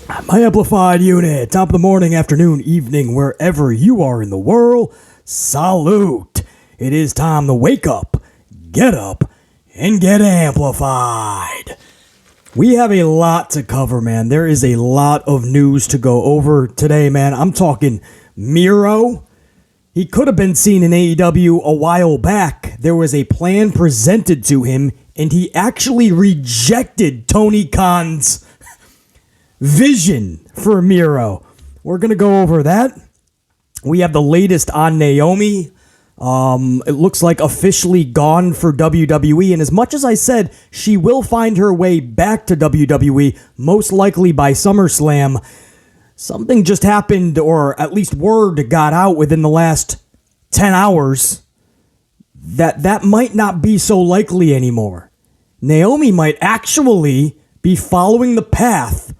My amplified unit, top of the morning, afternoon, evening, wherever you are in the world, salute. It is time to wake up, get up, and get amplified. We have a lot to cover, man. There is a lot of news to go over today, man. I'm talking Miro. He could have been seen in AEW a while back. There was a plan presented to him, and he actually rejected Tony Khan's vision for Miro. We're going to go over that. We have the latest on Naomi. It looks like officially gone for WWE. And as much as I said she will find her way back to WWE, most likely by SummerSlam, something just happened, or at least word got out within the last 10 hours that might not be so likely anymore. Naomi might actually be following the path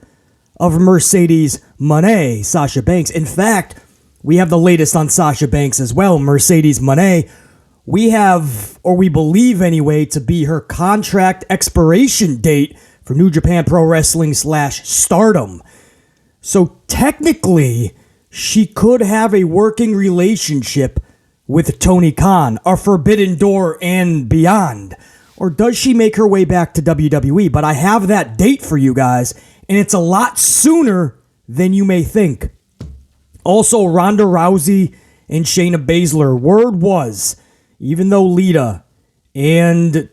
of Mercedes Moné, Sasha Banks. In fact, we have the latest on Sasha Banks as well, Mercedes Moné. We have, or we believe anyway, to be her contract expiration date for New Japan Pro Wrestling / Stardom. So technically, she could have a working relationship with Tony Khan, a forbidden door and beyond. Or does she make her way back to WWE? But I have that date for you guys, and it's a lot sooner than you may think. Also, Ronda Rousey and Shayna Baszler. Word was, even though Lita and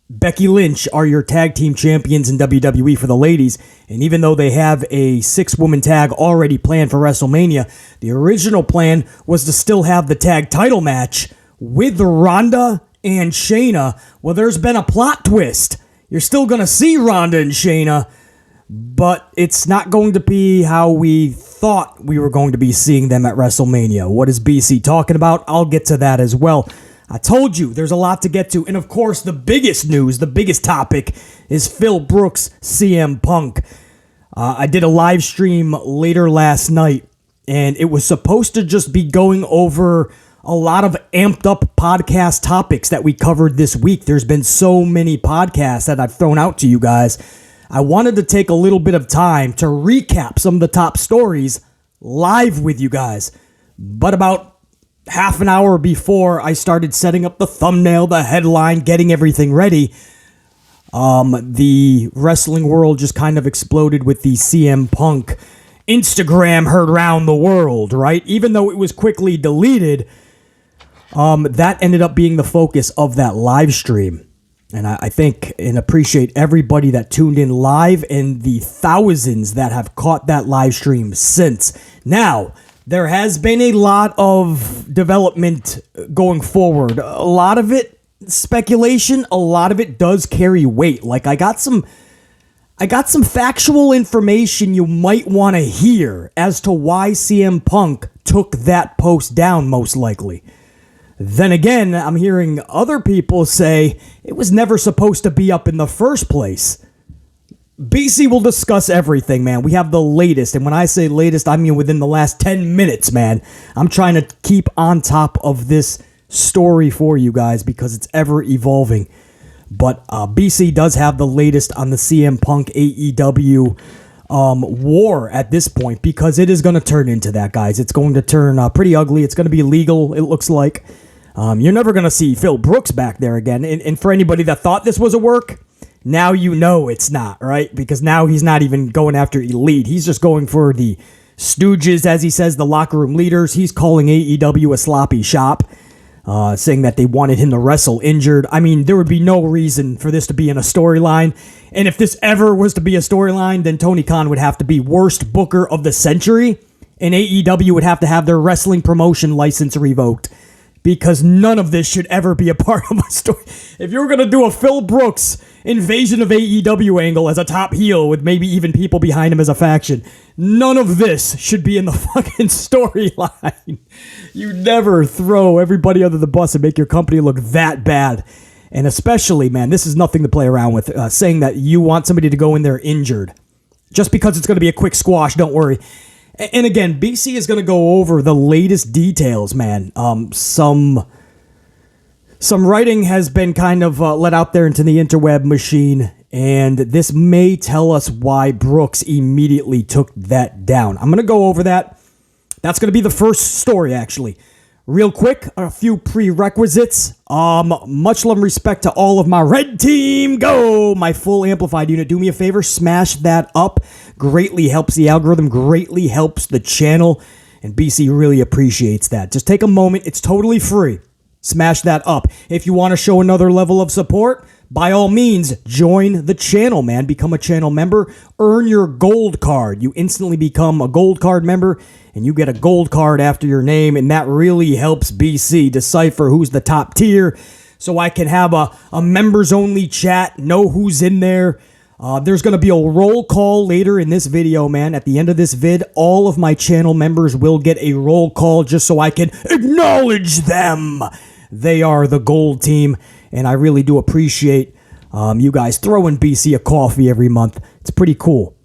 Becky Lynch are your tag team champions in WWE for the ladies, and even though they have a 6-woman tag already planned for WrestleMania, the original plan was to still have the tag title match with Ronda and Shayna. Well, there's been a plot twist. You're still going to see Ronda and Shayna, but it's not going to be how we thought we were going to be seeing them at WrestleMania. What is BC talking about? I'll get to that as well. I told you, there's a lot to get to. And of course, the biggest news, the biggest topic is Phil Brooks, CM Punk. I did a live stream later last night, and it was supposed to just be going over a lot of amped up podcast topics that we covered this week. There's been so many podcasts that I've thrown out to you guys. I wanted to take a little bit of time to recap some of the top stories live with you guys. But about half an hour before I started setting up the thumbnail, the headline, getting everything ready, the wrestling world just kind of exploded with the CM Punk Instagram heard round the world, right? Even though it was quickly deleted, that ended up being the focus of that live stream. And I thank and appreciate everybody that tuned in live and the thousands that have caught that live stream since. Now, there has been a lot of development going forward. A lot of it speculation, a lot of it does carry weight. Like I got some factual information you might want to hear as to why CM Punk took that post down most likely. Then again, I'm hearing other people say it was never supposed to be up in the first place. BC will discuss everything, man. We have the latest, and when I say latest, I mean within the last 10 minutes, man. I'm trying to keep on top of this story for you guys because it's ever evolving. But BC does have the latest on the CM Punk AEW war at this point because it is going to turn into that, guys. It's going to turn pretty ugly. It's going to be legal, it looks like. You're never going to see Phil Brooks back there again. And for anybody that thought this was a work, now you know it's not, right? Because now he's not even going after Elite. He's just going for the stooges, as he says, the locker room leaders. He's calling AEW a sloppy shop, saying that they wanted him to wrestle injured. I mean, there would be no reason for this to be in a storyline. And if this ever was to be a storyline, then Tony Khan would have to be worst booker of the century, and AEW would have to have their wrestling promotion license revoked. Because none of this should ever be a part of a story. If you were going to do a Phil Brooks invasion of AEW angle as a top heel with maybe even people behind him as a faction, none of this should be in the fucking storyline. You never throw everybody under the bus and make your company look that bad. And especially, man, this is nothing to play around with, saying that you want somebody to go in there injured. Just because it's going to be a quick squash, don't worry. And again, BC is going to go over the latest details, man. Some writing has been kind of let out there into the interweb machine, And this may tell us why Brooks immediately took that down. I'm going to go over that. That's going to be the first story, actually. Real quick, a few prerequisites. Much love and respect to all of my red team. Go! My full amplified unit. Do me a favor, smash that up. Greatly helps the algorithm, greatly helps the channel, and BC really appreciates that. Just take a moment. It's totally free. Smash that up. If you want to show another level of support, by all means, join the channel, man. Become a channel member. Earn your gold card. You instantly become a gold card member, and you get a gold card after your name, and that really helps BC decipher who's the top tier, so I can have a members-only chat, know who's in there. There's going to be a roll call later in this video, man. At the end of this vid, all of my channel members will get a roll call just so I can acknowledge them. They are the gold team, and I really do appreciate you guys throwing BC a coffee every month. It's pretty cool.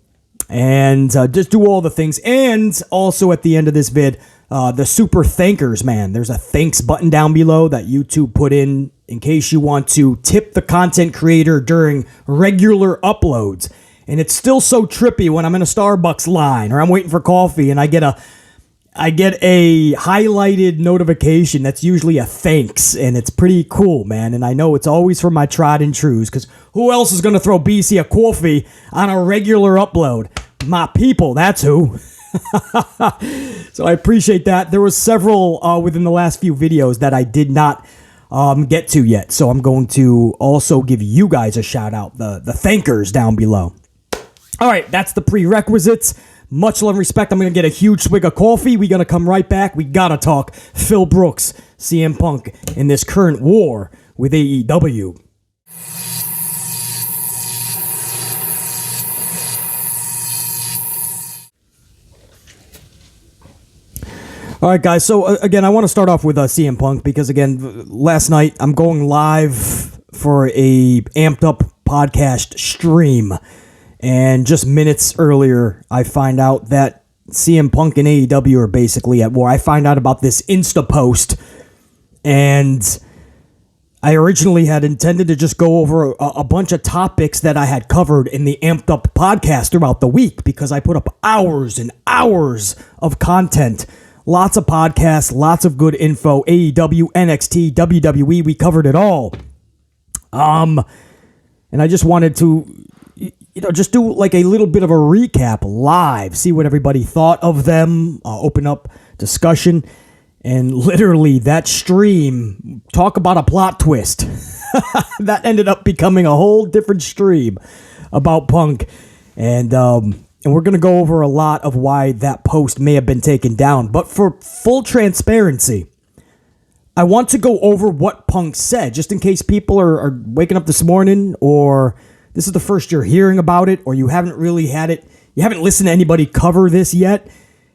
And just do all the things. And also at the end of this vid, the super thankers, man. There's a thanks button down below that YouTube put in case you want to tip the content creator during regular uploads. And it's still so trippy when I'm in a Starbucks line or I'm waiting for coffee and I get a highlighted notification that's usually a thanks, and it's pretty cool, man. And I know it's always for my tried and trues, because who else is going to throw BC a coffee on a regular upload? My people, that's who. So I appreciate that. There was several within the last few videos that I did not get to yet, so I'm going to also give you guys a shout out, the thankers down below. All right, that's the prerequisites. Much love and respect. I'm going to get a huge swig of coffee. We're going to come right back. We got to talk Phil Brooks, CM Punk, in this current war with AEW. All right, guys. So, again, I want to start off with CM Punk because, again, last night I'm going live for a amped up podcast stream. And just minutes earlier, I find out that CM Punk and AEW are basically at war. I find out about this Insta post, and I originally had intended to just go over a bunch of topics that I had covered in the Amped Up podcast throughout the week because I put up hours and hours of content. Lots of podcasts, lots of good info, AEW, NXT, WWE, we covered it all. And I just wanted to just do like a little bit of a recap live, see what everybody thought of them, open up discussion, and literally that stream, talk about a plot twist. That ended up becoming a whole different stream about Punk, and we're going to go over a lot of why that post may have been taken down. But for full transparency, I want to go over what Punk said, just in case people are waking up this morning, or this is the first you're hearing about it, or you haven't really had it, you haven't listened to anybody cover this yet,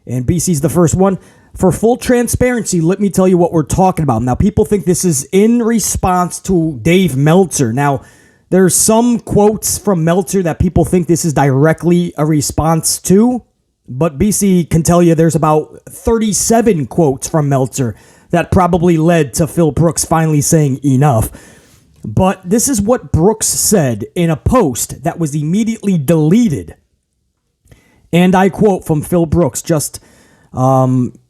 and BC's the first one. For full transparency, let me tell you what we're talking about. Now, people think this is in response to Dave Meltzer. Now, there's some quotes from Meltzer that people think this is directly a response to, but BC can tell you there's about 37 quotes from Meltzer that probably led to Phil Brooks finally saying enough. But this is what Brooks said in a post that was immediately deleted. And I quote from Phil Brooks just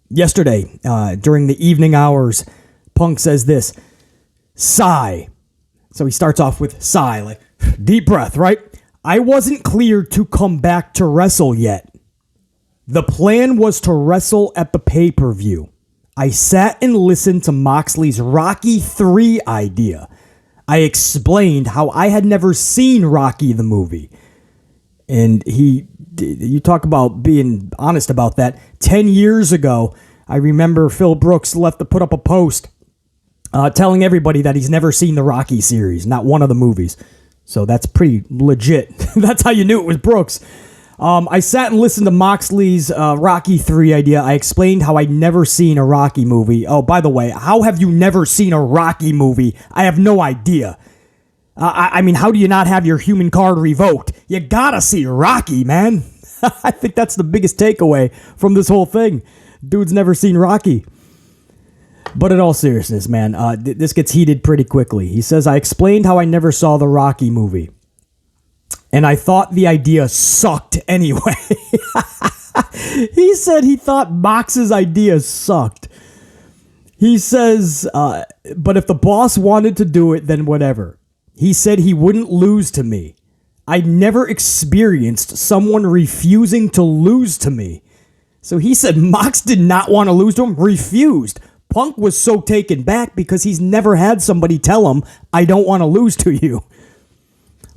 yesterday during the evening hours. Punk says this, sigh. So he starts off with sigh, like deep breath, right? I wasn't cleared to come back to wrestle yet. The plan was to wrestle at the pay-per-view. I sat and listened to Moxley's Rocky 3 idea. I explained how I had never seen Rocky the movie. And you talk about being honest about that. 10 years ago, I remember Phil Brooks put up a post telling everybody that he's never seen the Rocky series, not one of the movies. So that's pretty legit. That's how you knew it was Brooks. I sat and listened to Moxley's Rocky 3 idea. I explained how I'd never seen a Rocky movie. Oh, by the way, how have you never seen a Rocky movie? I have no idea. I mean, how do you not have your human card revoked? You gotta see Rocky, man. I think that's the biggest takeaway from this whole thing. Dude's never seen Rocky. But in all seriousness, man, this gets heated pretty quickly. He says, I explained how I never saw the Rocky movie. and I thought the idea sucked anyway. He said he thought Mox's idea sucked. He says, but if the boss wanted to do it, then whatever. He said he wouldn't lose to me. I never experienced someone refusing to lose to me. So he said Mox did not want to lose to him, refused. Punk was so taken back because he's never had somebody tell him, I don't want to lose to you.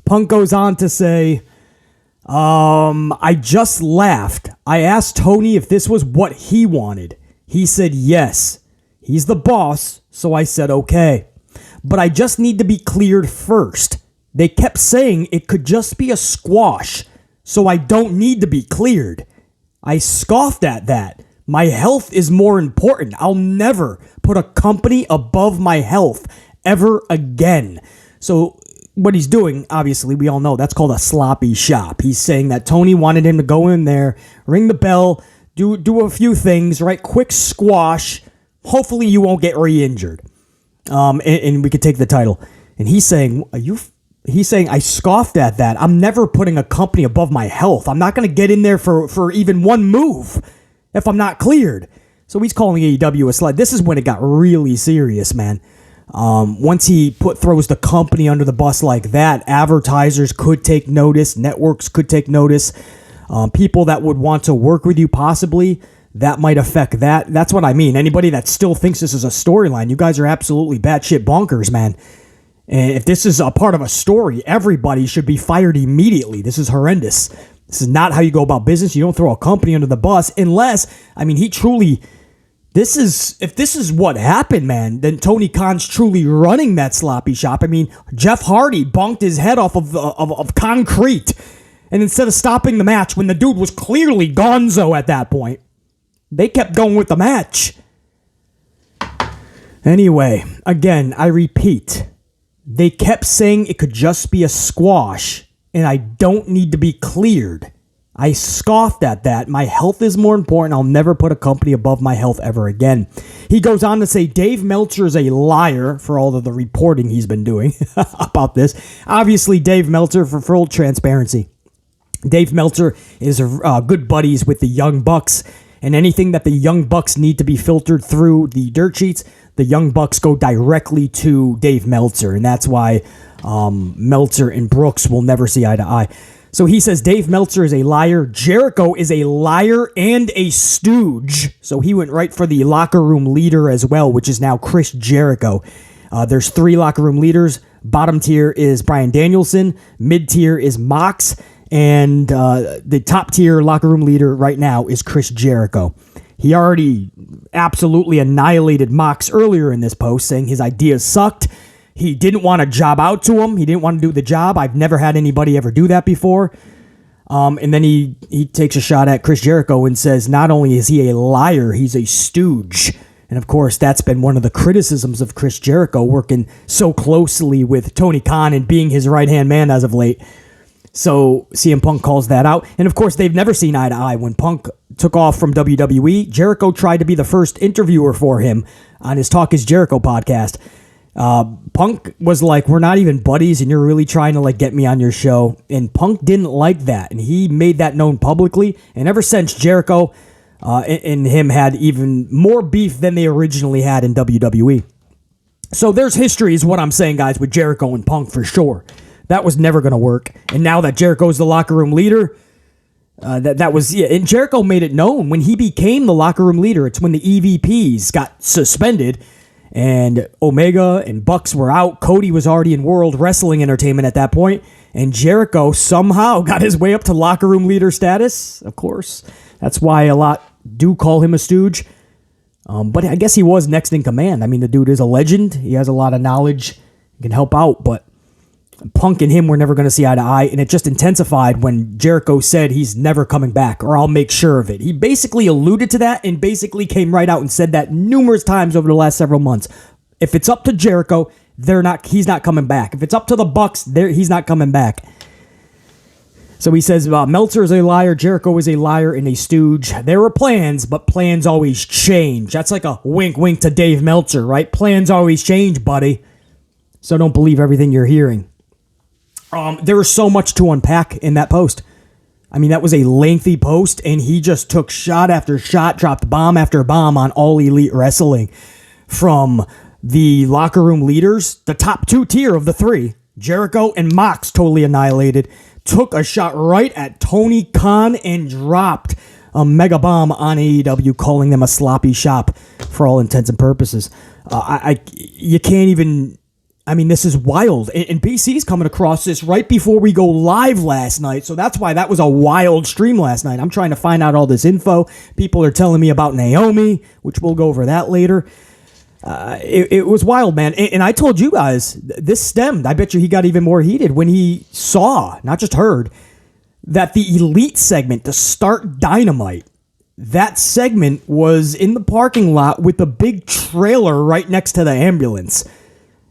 Punk goes on to say, I just laughed. I asked Tony if this was what he wanted. He said yes. He's the boss, so I said okay. But I just need to be cleared first. They kept saying it could just be a squash, so I don't need to be cleared. I scoffed at that. My health is more important. I'll never put a company above my health ever again. So what he's doing, obviously, we all know that's called a sloppy shop. He's saying that Tony wanted him to go in there, ring the bell, do a few things, right? Quick squash. Hopefully you won't get re-injured. And we could take the title. And he's saying, I scoffed at that. I'm never putting a company above my health. I'm not going to get in there for even one move if I'm not cleared. So he's calling AEW a slide. This is when it got really serious, man. Once he throws the company under the bus like that, advertisers could take notice, networks could take notice, people that would want to work with you possibly, that might affect that. That's what I mean. Anybody that still thinks this is a storyline, you guys are absolutely batshit bonkers, man. And if this is a part of a story, everybody should be fired immediately. This is horrendous. This is not how you go about business. You don't throw a company under the bus unless, he truly... If this is what happened, man, then Tony Khan's truly running that sloppy shop. Jeff Hardy bonked his head off of concrete. And instead of stopping the match when the dude was clearly gonzo at that point, they kept going with the match. Anyway, again, I repeat, they kept saying it could just be a squash, and I don't need to be cleared. I scoffed at that. My health is more important. I'll never put a company above my health ever again. He goes on to say Dave Meltzer is a liar for all of the reporting he's been doing about this. Obviously, Dave Meltzer, for full transparency, Dave Meltzer is good buddies with the Young Bucks, and anything that the Young Bucks need to be filtered through the dirt sheets, the Young Bucks go directly to Dave Meltzer, and that's why Meltzer and Brooks will never see eye to eye. So he says Dave Meltzer is a liar. Jericho is a liar and a stooge. So he went right for the locker room leader as well, which is now Chris Jericho. There's 3 locker room leaders. Bottom tier is Bryan Danielson. Mid tier is Mox. And the top tier locker room leader right now is Chris Jericho. He already absolutely annihilated Mox earlier in this post, saying his ideas sucked. He didn't want to job out to him. He didn't want to do the job. I've never had anybody ever do that before. And then he takes a shot at Chris Jericho and says not only is he a liar, he's a stooge. And of course, that's been one of the criticisms of Chris Jericho, working so closely with Tony Khan and being his right-hand man as of late. So CM Punk calls that out. And of course, they've never seen eye to eye. When Punk took off from WWE, Jericho tried to be the first interviewer for him on his Talk is Jericho podcast. Punk was like, we're not even buddies and you're really trying to get me on your show. And Punk didn't like that. And he made that known publicly. And ever since, Jericho and him had even more beef than they originally had in WWE. So there's history is what I'm saying, guys, with Jericho and Punk for sure. That was never going to work. And now that Jericho's the locker room leader, and Jericho made it known when he became the locker room leader. It's when the EVPs got suspended and Omega and Bucks were out. Cody was already in World Wrestling Entertainment at that point, and Jericho somehow got his way up to locker room leader status. Of course, that's why a lot do call him a stooge. But I guess he was next in command. The dude is a legend. He has a lot of knowledge. He can help out, but Punk and him were never going to see eye to eye, and it just intensified when Jericho said he's never coming back, or I'll make sure of it. He basically alluded to that and basically came right out and said that numerous times over the last several months. If it's up to Jericho, he's not coming back. If it's up to the Bucks, he's not coming back. So he says Meltzer is a liar, Jericho is a liar, and a stooge. There were plans, but plans always change. That's like a wink wink to Dave Meltzer, right? Plans always change, buddy. So don't believe everything you're hearing. There was so much to unpack in that post. I mean, that was a lengthy post, and he just took shot after shot, dropped bomb after bomb on All Elite Wrestling. From the locker room leaders, the top 2 tier of the 3, Jericho and Mox totally annihilated, took a shot right at Tony Khan and dropped a mega bomb on AEW, calling them a sloppy shop for all intents and purposes. You can't even... I mean, this is wild. And BC's coming across this right before we go live last night, so that's why that was a wild stream last night. I'm trying to find out all this info. People are telling me about Naomi, which we'll go over that later. It was wild, man. And I told you guys, this stemmed. I bet you he got even more heated when he saw, not just heard, that the Elite segment to start Dynamite, that segment was in the parking lot with a big trailer right next to the ambulance.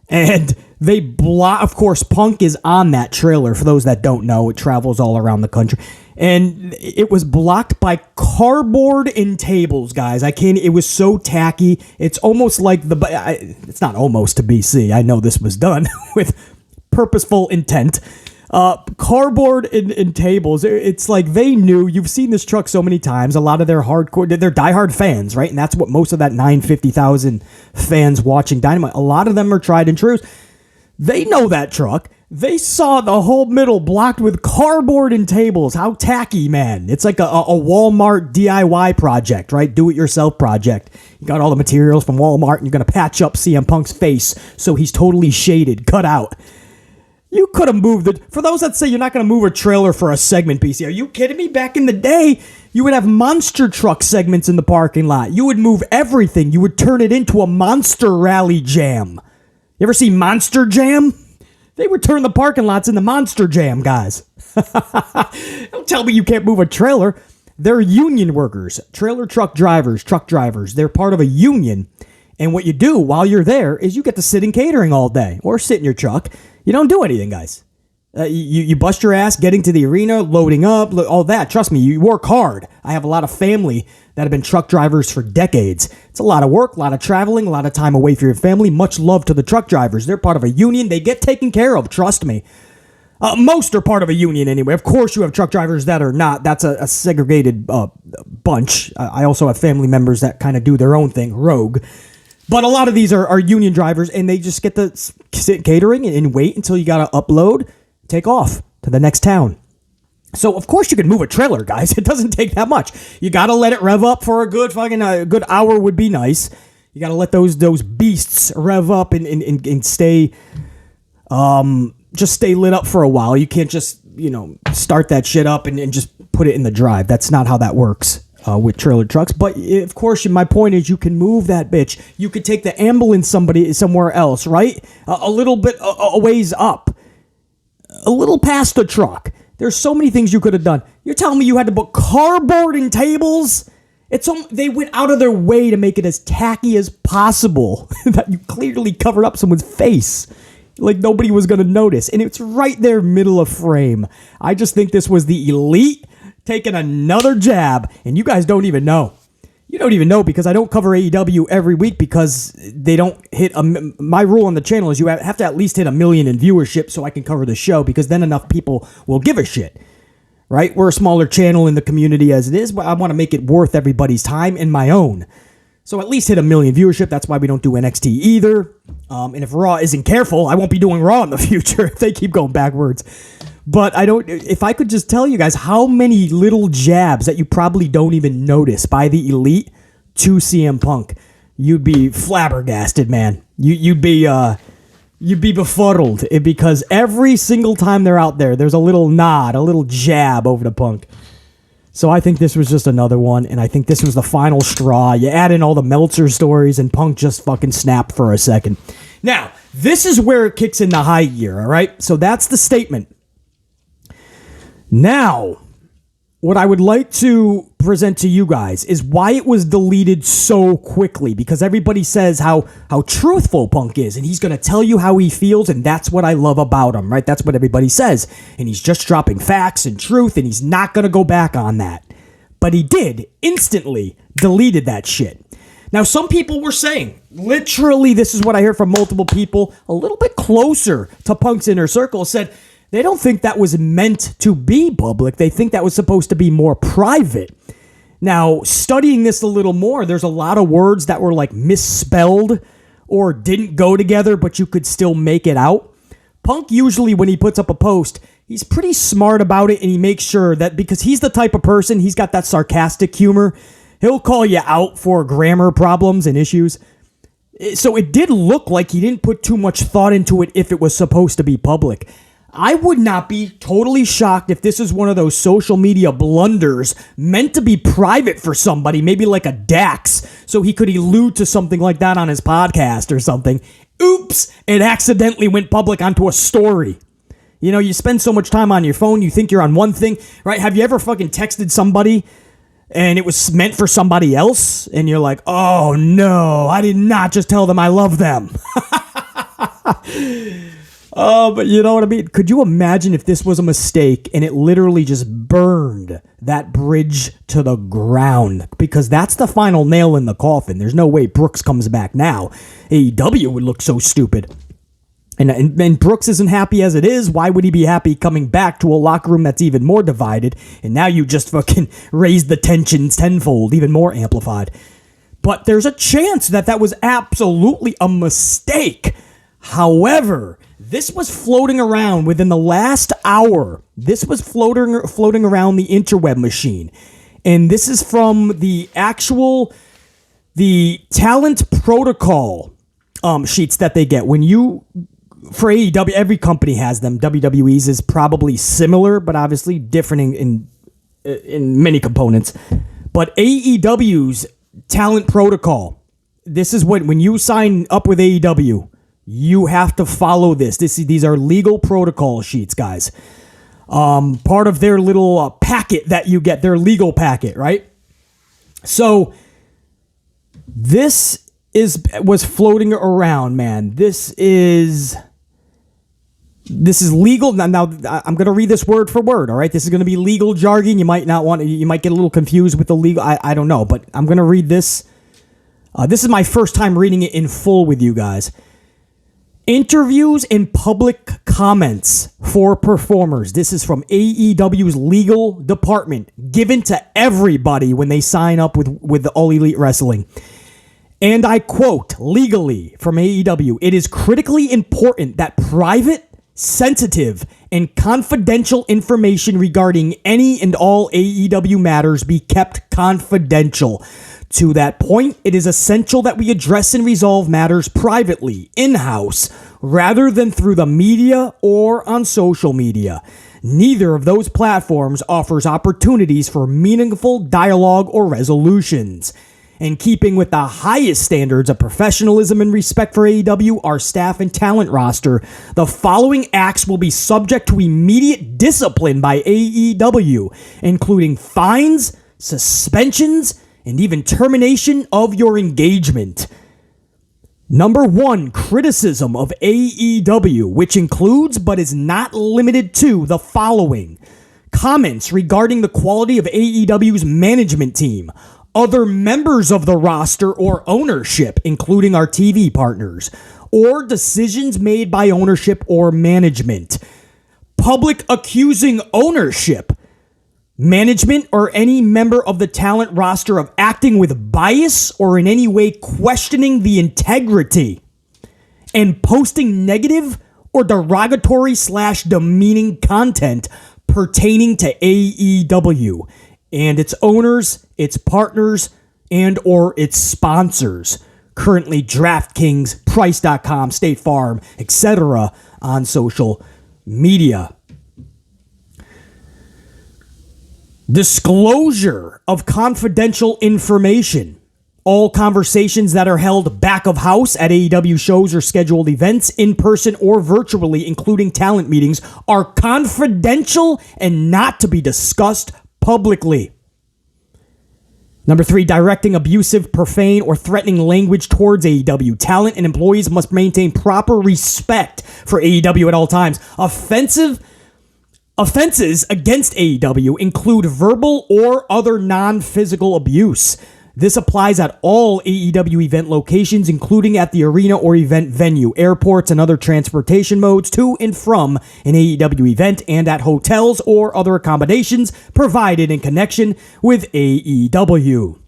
And they of course, Punk is on that trailer. For those that don't know, it travels all around the country. And it was blocked by cardboard and tables, guys. It was so tacky. It's almost like it's not almost to BC. I know this was done with purposeful intent. Cardboard and tables. It's like they knew. You've seen this truck so many times. A lot of they're diehard fans, right? And that's what most of that 950,000 fans watching Dynamite. A lot of them are tried and true. They know that truck. They saw the whole middle blocked with cardboard and tables. How tacky, man. It's like a Walmart DIY project, right? Do-it-yourself project. You got all the materials from Walmart, and you're going to patch up CM Punk's face so he's totally shaded, cut out. You could have moved for those that say you're not going to move a trailer for a segment, BC, are you kidding me? Back in the day, you would have monster truck segments in the parking lot. You would move everything. You would turn it into a monster rally jam. You ever see Monster Jam? They would turn the parking lots into Monster Jam, guys. Don't tell me you can't move a trailer. They're union workers, trailer truck drivers. They're part of a union. And what you do while you're there is you get to sit in catering all day or sit in your truck. You don't do anything, guys. You bust your ass getting to the arena, loading up, all that. Trust me, you work hard. I have a lot of family that have been truck drivers for decades. It's a lot of work, a lot of traveling, a lot of time away from your family. Much love to the truck drivers. They're part of a union. They get taken care of, trust me. Most are part of a union anyway. Of course, you have truck drivers that are not. That's a segregated bunch. I also have family members that kind of do their own thing, rogue. But a lot of these are union drivers, and they just get to sit catering and wait until you got to upload, take off to the next town. So, of course, you can move a trailer, guys. It doesn't take that much. You got to let it rev up for a good hour would be nice. You got to let those beasts rev up and stay, just stay lit up for a while. You can't just, start that shit up and just put it in the drive. That's not how that works. With trailer trucks, but of course, my point is you can move that bitch. You could take the ambulance somewhere else, right? A little bit a ways up, a little past the truck. There's so many things you could have done. You're telling me you had to put cardboard and tables? They went out of their way to make it as tacky as possible. That you clearly covered up someone's face. Like nobody was going to notice, and it's right there, middle of frame. I just think this was the Elite taking another jab, and you guys don't even know. You don't even know because I don't cover AEW every week because they don't hit my rule on the channel is you have to at least hit 1 million in viewership so I can cover the show because then enough people will give a shit, right? We're a smaller channel in the community as it is, but I want to make it worth everybody's time and my own. So at least hit 1 million viewership. That's why we don't do NXT either. And if Raw isn't careful, I won't be doing Raw in the future if they keep going backwards. But if I could just tell you guys how many little jabs that you probably don't even notice by the Elite to CM Punk, you'd be flabbergasted, man. You'd be befuddled because every single time they're out there, there's a little nod, a little jab over to Punk. So I think this was just another one, and I think this was the final straw. You add in all the Meltzer stories, and Punk just fucking snapped for a second. Now, this is where it kicks into high gear, all right? So that's the statement. Now, what I would like to present to you guys is why it was deleted so quickly, because everybody says how truthful Punk is, and he's going to tell you how he feels, and that's what I love about him, right? That's what everybody says, and he's just dropping facts and truth, and he's not going to go back on that. But he did, instantly deleted that shit. Now, some people were saying, literally, this is what I hear from multiple people, a little bit closer to Punk's inner circle, said, They don't think that was meant to be public. They think that was supposed to be more private. Now, studying this a little more, there's a lot of words that were like misspelled or didn't go together, but you could still make it out. Punk usually, when he puts up a post, he's pretty smart about it, and he makes sure that, because he's the type of person, he's got that sarcastic humor, he'll call you out for grammar problems and issues. So it did look like he didn't put too much thought into it if it was supposed to be public. I would not be totally shocked if this is one of those social media blunders meant to be private for somebody, maybe like a Dax, so he could allude to something like that on his podcast or something. Oops, it accidentally went public onto a story. You know, you spend so much time on your phone, you think you're on one thing, right? Have you ever fucking texted somebody and it was meant for somebody else? And you're like, oh no, I did not just tell them I love them. Oh, but you know what I mean? Could you imagine if this was a mistake and it literally just burned that bridge to the ground? Because that's the final nail in the coffin. There's no way Brooks comes back now. AEW would look so stupid. And Brooks isn't happy as it is. Why would he be happy coming back to a locker room that's even more divided? And now you just fucking raised the tensions tenfold, even more amplified. But there's a chance that that was absolutely a mistake. However, this was floating around within the last hour. This was floating around the interweb machine. And this is from the talent protocol sheets that they get. When you, for AEW, every company has them. WWE's is probably similar, but obviously different in many components. But AEW's talent protocol, this is when you sign up with AEW, you have to follow this. These are legal protocol sheets, guys. Part of their little packet that you get, their legal packet, right? So this was floating around, man. This is legal. Now I'm going to read this word for word, all right? This is going to be legal jargon. You might get a little confused with the legal. I don't know, but I'm going to read this. This is my first time reading it in full with you guys. Interviews and public comments for performers. This is from AEW's legal department, given to everybody when they sign up with the All Elite Wrestling. And I quote legally from AEW, "It is critically important that private, sensitive, and confidential information regarding any and all AEW matters be kept confidential. To that point, it is essential that we address and resolve matters privately, in-house, rather than through the media or on social media. Neither of those platforms offers opportunities for meaningful dialogue or resolutions. In keeping with the highest standards of professionalism and respect for AEW, our staff and talent roster, the following acts will be subject to immediate discipline by AEW, including fines, suspensions, and even termination of your engagement. Number 1, criticism of AEW, which includes but is not limited to the following: comments regarding the quality of AEW's management team, other members of the roster or ownership, including our TV partners, or decisions made by ownership or management. Public accusing ownership, management, or any member of the talent roster of acting with bias or in any way questioning the integrity and posting negative or derogatory/demeaning content pertaining to AEW and its owners, its partners, and or its sponsors. Currently DraftKings, Price.com, State Farm, etc. on social media. Disclosure of confidential information. All conversations that are held back of house at AEW shows or scheduled events, in person or virtually, including talent meetings, are confidential and not to be discussed publicly. Number 3, directing abusive, profane, or threatening language towards AEW. Talent and employees must maintain proper respect for AEW at all times. Offenses against AEW include verbal or other non-physical abuse. This applies at all AEW event locations, including at the arena or event venue, airports, and other transportation modes to and from an AEW event, and at hotels or other accommodations provided in connection with AEW.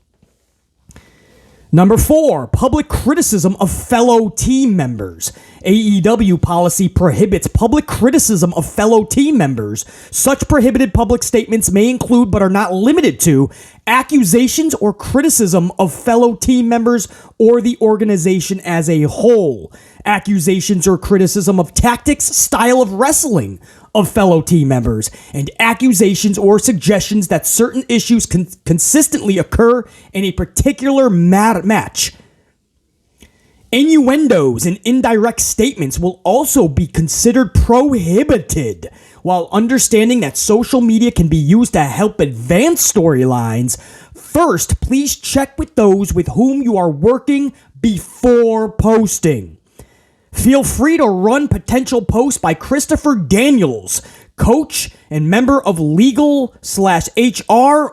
Number 4, public criticism of fellow team members. AEW policy prohibits public criticism of fellow team members. Such prohibited public statements may include, but are not limited to, accusations or criticism of fellow team members or the organization as a whole. Accusations or criticism of tactics, style of wrestling of fellow team members, and accusations or suggestions that certain issues consistently occur in a particular match. Innuendos and indirect statements will also be considered prohibited. While understanding that social media can be used to help advance storylines, first, please check with those with whom you are working before posting. Feel free to run potential posts by Christopher Daniels, coach and member of legal/HR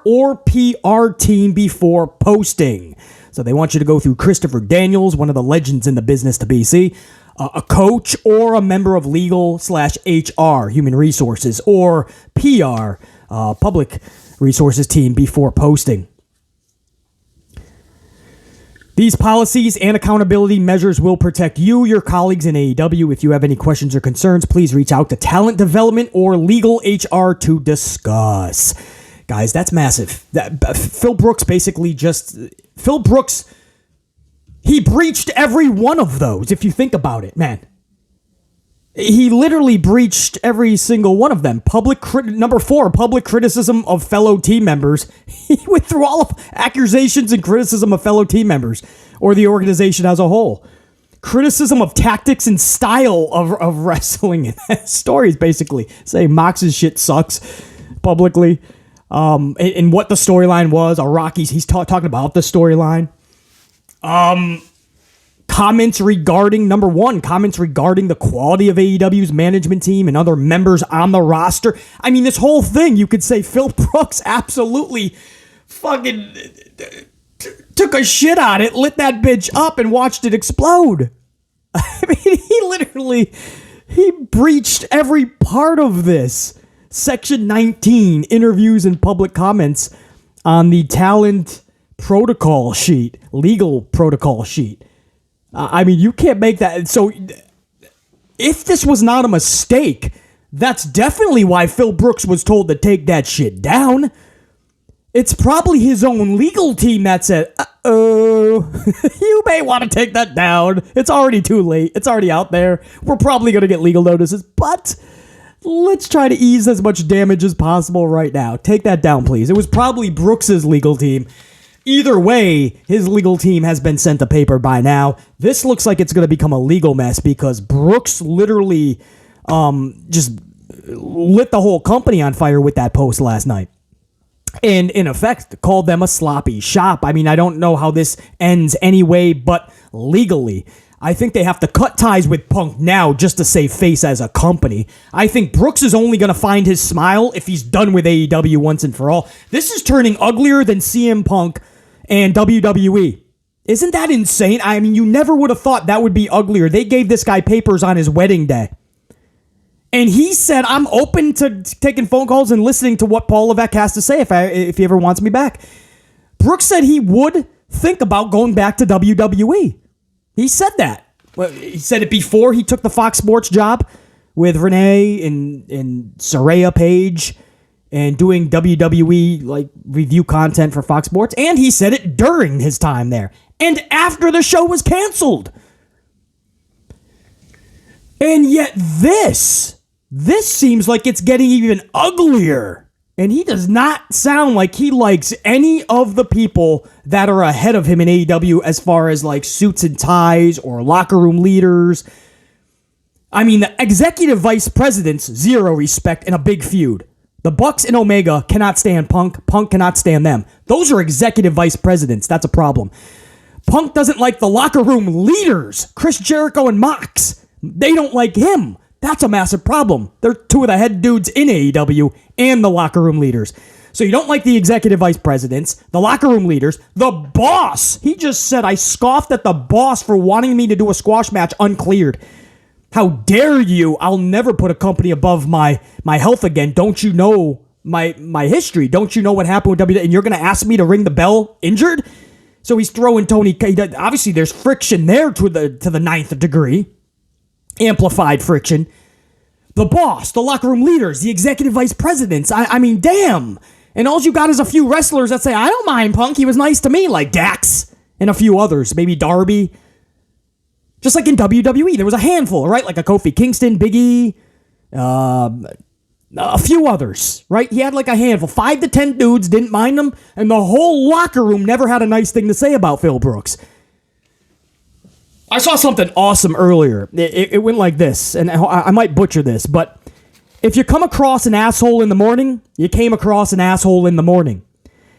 or PR team before posting. So they want you to go through Christopher Daniels, one of the legends in the business to BC, a coach or a member of legal/HR, human resources, or PR, public resources team before posting. These policies and accountability measures will protect you, your colleagues in AEW. If you have any questions or concerns, please reach out to talent development or legal HR to discuss. Guys, that's massive. Phil Brooks, he breached every one of those, if you think about it, man. He literally breached every single one of them. Number 4, public criticism of fellow team members. He went through all of accusations and criticism of fellow team members or the organization as a whole. Criticism of tactics and style of wrestling. Stories, basically. Saying Mox's shit sucks publicly. And what the storyline was. He's talking about the storyline. Comments regarding the quality of AEW's management team and other members on the roster. I mean, this whole thing, you could say Phil Brooks absolutely fucking took a shit on it, lit that bitch up, and watched it explode. I mean, he breached every part of this. Section 19, interviews and public comments on the talent protocol sheet, legal protocol sheet. I mean, you can't make that. So if this was not a mistake, that's definitely why Phil Brooks was told to take that shit down. It's probably his own legal team that said, you may want to take that down. It's already too late. It's already out there. We're probably going to get legal notices, but let's try to ease as much damage as possible right now. Take that down, please. It was probably Brooks's legal team. Either way, his legal team has been sent to paper by now. This looks like it's going to become a legal mess because Brooks literally just lit the whole company on fire with that post last night. And in effect, called them a sloppy shop. I mean, I don't know how this ends anyway, but legally, I think they have to cut ties with Punk now just to save face as a company. I think Brooks is only going to find his smile if he's done with AEW once and for all. This is turning uglier than CM Punk and WWE. Isn't that insane? I mean, you never would have thought that would be uglier. They gave this guy papers on his wedding day. And he said, I'm open to taking phone calls and listening to what Paul Levesque has to say if he ever wants me back. Brooks said he would think about going back to WWE. He said that. Well, he said it before he took the Fox Sports job with Renee and Saraya Page and doing WWE review content for Fox Sports. And he said it during his time there and after the show was canceled. And yet this seems like it's getting even uglier. And he does not sound like he likes any of the people that are ahead of him in AEW as far as suits and ties or locker room leaders. I mean, the executive vice presidents, zero respect and a big feud. The Bucks and Omega cannot stand Punk. Punk cannot stand them. Those are executive vice presidents. That's a problem. Punk doesn't like the locker room leaders, Chris Jericho and Mox. They don't like him. That's a massive problem. They're two of the head dudes in AEW and the locker room leaders. So you don't like the executive vice presidents, the locker room leaders, the boss. He just said, I scoffed at the boss for wanting me to do a squash match uncleared. How dare you? I'll never put a company above my health again. Don't you know my history? Don't you know what happened with WWE? And you're going to ask me to ring the bell injured? So he's throwing Tony. Obviously, there's friction there to the ninth degree. Amplified friction. The boss, the locker room leaders, the executive vice presidents. I mean, damn. And all you got is a few wrestlers that say, I don't mind Punk. He was nice to me, like Dax and a few others. Maybe Darby. Just like in WWE, there was a handful, right? Like a Kofi Kingston, Big E, a few others, right? He had like a handful. 5 to 10 dudes didn't mind him, and the whole locker room never had a nice thing to say about Phil Brooks. I saw something awesome earlier. It went like this, and I might butcher this, but if you come across an asshole in the morning, you came across an asshole in the morning.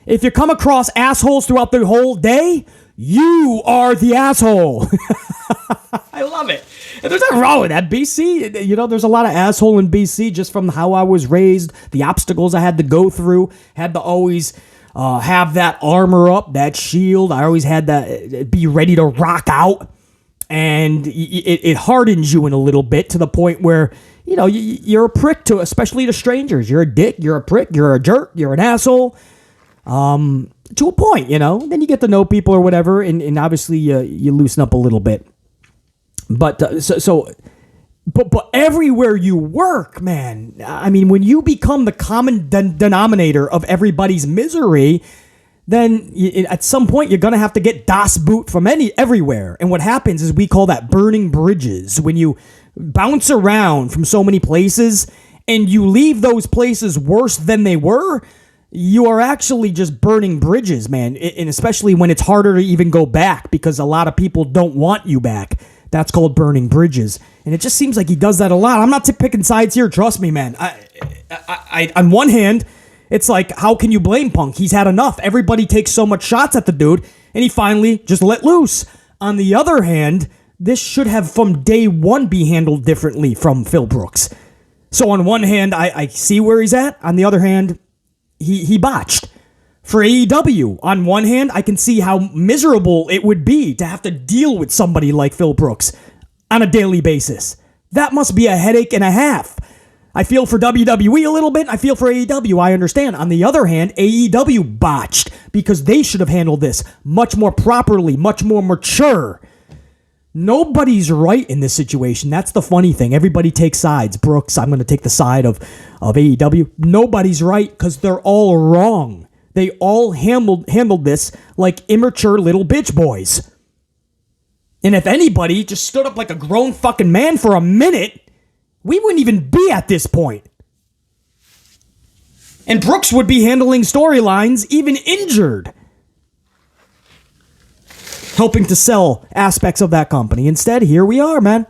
If you come across assholes throughout the whole day, you are the asshole. I love it. And there's nothing wrong with that, BC. You know, there's a lot of asshole in BC just from how I was raised, the obstacles I had to go through, had to always have that armor up, that shield. I always had to be ready to rock out. And it hardens you in a little bit to the point where, you know, you're a prick to, especially to strangers. You're a dick, you're a prick, you're a jerk, you're an asshole. To a point, you know. Then you get to know people or whatever, and obviously you loosen up a little bit. But but everywhere you work, man, I mean, when you become the common denominator of everybody's misery, then at some point you're gonna have to get Das Boot from everywhere. And what happens is we call that burning bridges. When you bounce around from so many places and you leave those places worse than they were, you are actually just burning bridges, man. And especially when it's harder to even go back because a lot of people don't want you back. That's called burning bridges. And it just seems like he does that a lot. I'm not picking sides here. Trust me, man. I on one hand, it's like, how can you blame Punk? He's had enough. Everybody takes so much shots at the dude, and he finally just let loose. On the other hand, this should have from day one be handled differently from Phil Brooks. So on one hand, I see where he's at. On the other hand, he botched. For AEW, on one hand, I can see how miserable it would be to have to deal with somebody like Phil Brooks on a daily basis. That must be a headache and a half. I feel for WWE a little bit. I feel for AEW. I understand. On the other hand, AEW botched because they should have handled this much more properly, much more mature. Nobody's right in this situation. That's the funny thing. Everybody takes sides. Brooks, I'm going to take the side of AEW. Nobody's right because they're all wrong. They all handled this like immature little bitch boys. And if anybody just stood up like a grown fucking man for a minute, we wouldn't even be at this point. And Brooks would be handling storylines even injured, helping to sell aspects of that company. Instead, here we are, man.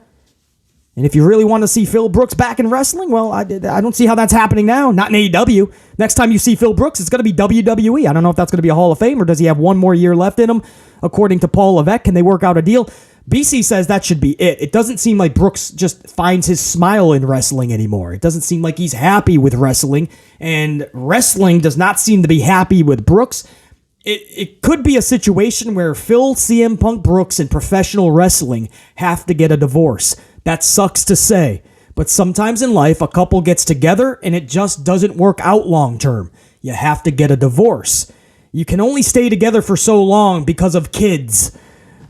And if you really want to see Phil Brooks back in wrestling, well, I don't see how that's happening now. Not in AEW. Next time you see Phil Brooks, it's going to be WWE. I don't know if that's going to be a Hall of Fame or does he have one more year left in him? According to Paul Levesque, can they work out a deal? BC says that should be it. It doesn't seem like Brooks just finds his smile in wrestling anymore. It doesn't seem like he's happy with wrestling, and wrestling does not seem to be happy with Brooks. It could be a situation where Phil, CM Punk, Brooks, and professional wrestling have to get a divorce. That sucks to say, but sometimes in life, a couple gets together and it just doesn't work out long term. You have to get a divorce. You can only stay together for so long because of kids,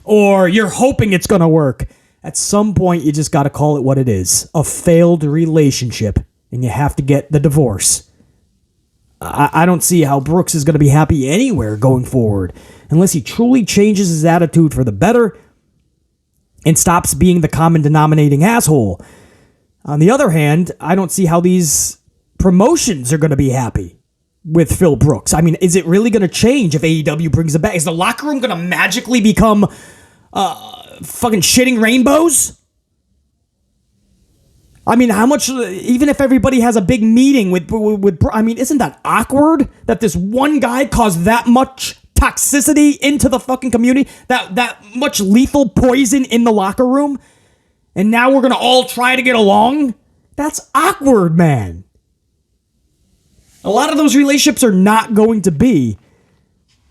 or you're hoping it's going to work. At some point, you just got to call it what it is, a failed relationship, and you have to get the divorce. I don't see how Brooks is going to be happy anywhere going forward unless he truly changes his attitude for the better and stops being the common denominating asshole. On the other hand, I don't see how these promotions are going to be happy with Phil Brooks. I mean, is it really going to change if AEW brings it back? Is the locker room going to magically become fucking shitting rainbows? I mean, how much, even if everybody has a big meeting with I mean, isn't that awkward that this one guy caused that much toxicity into the fucking community, that much lethal poison in the locker room, and now we're going to all try to get along? That's awkward, man. A lot of those relationships are not going to be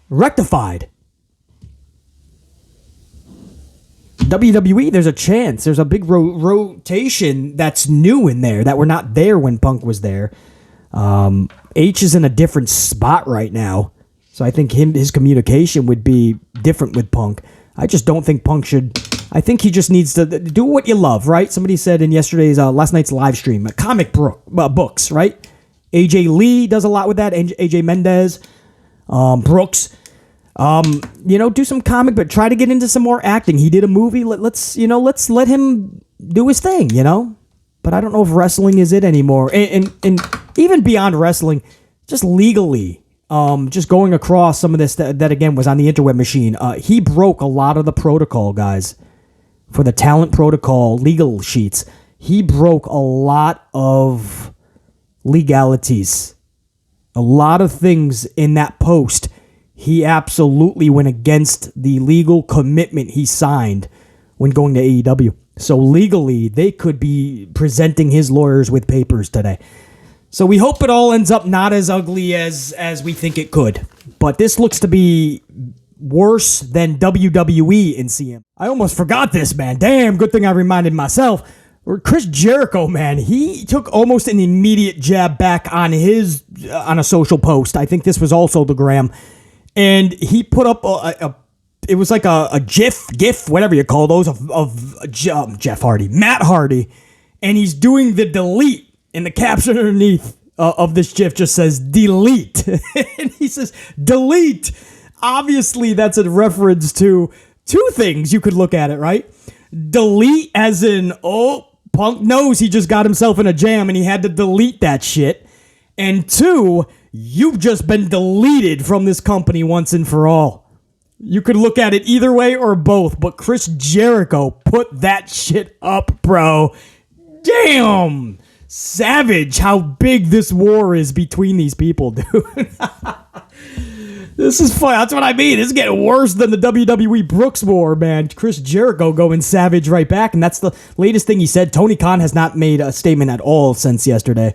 rectified. WWE, there's a chance. There's a big rotation that's new in there that were not there when Punk was there. H is in a different spot right now. So I think his communication would be different with Punk. I just don't think Punk should. I think he just needs to do what you love, right? Somebody said in last night's live stream, comic books, right? AJ Lee does a lot with that. AJ Mendez, Brooks. Do some comic, but try to get into some more acting. He did a movie. Let's let him do his thing, But I don't know if wrestling is it anymore. And even beyond wrestling, just legally, just going across some of this that again was on the interweb machine. He broke a lot of the protocol, guys, for the talent protocol legal sheets. He broke a lot of legalities, a lot of things in that post. He absolutely went against the legal commitment he signed when going to AEW. So legally, they could be presenting his lawyers with papers today. So we hope it all ends up not as ugly as we think it could. But this looks to be worse than WWE in CM. I almost forgot this, man. Damn, good thing I reminded myself. Chris Jericho, man, he took almost an immediate jab back on a social post. I think this was also the gram. And he put up it was like a GIF, whatever you call those, of Jeff Hardy, Matt Hardy. And he's doing the delete. And the caption underneath of this GIF just says, delete. And he says, delete. Obviously, that's a reference to two things. You could look at it, right? Delete as in, Punk knows he just got himself in a jam and he had to delete that shit. And two, you've just been deleted from this company once and for all. You could look at it either way or both, but Chris Jericho put that shit up, bro. Damn! Savage how big this war is between these people, dude. This is fun. That's what I mean. This is getting worse than the WWE Brooks war, man. Chris Jericho going savage right back, and that's the latest thing he said. Tony Khan has not made a statement at all since yesterday.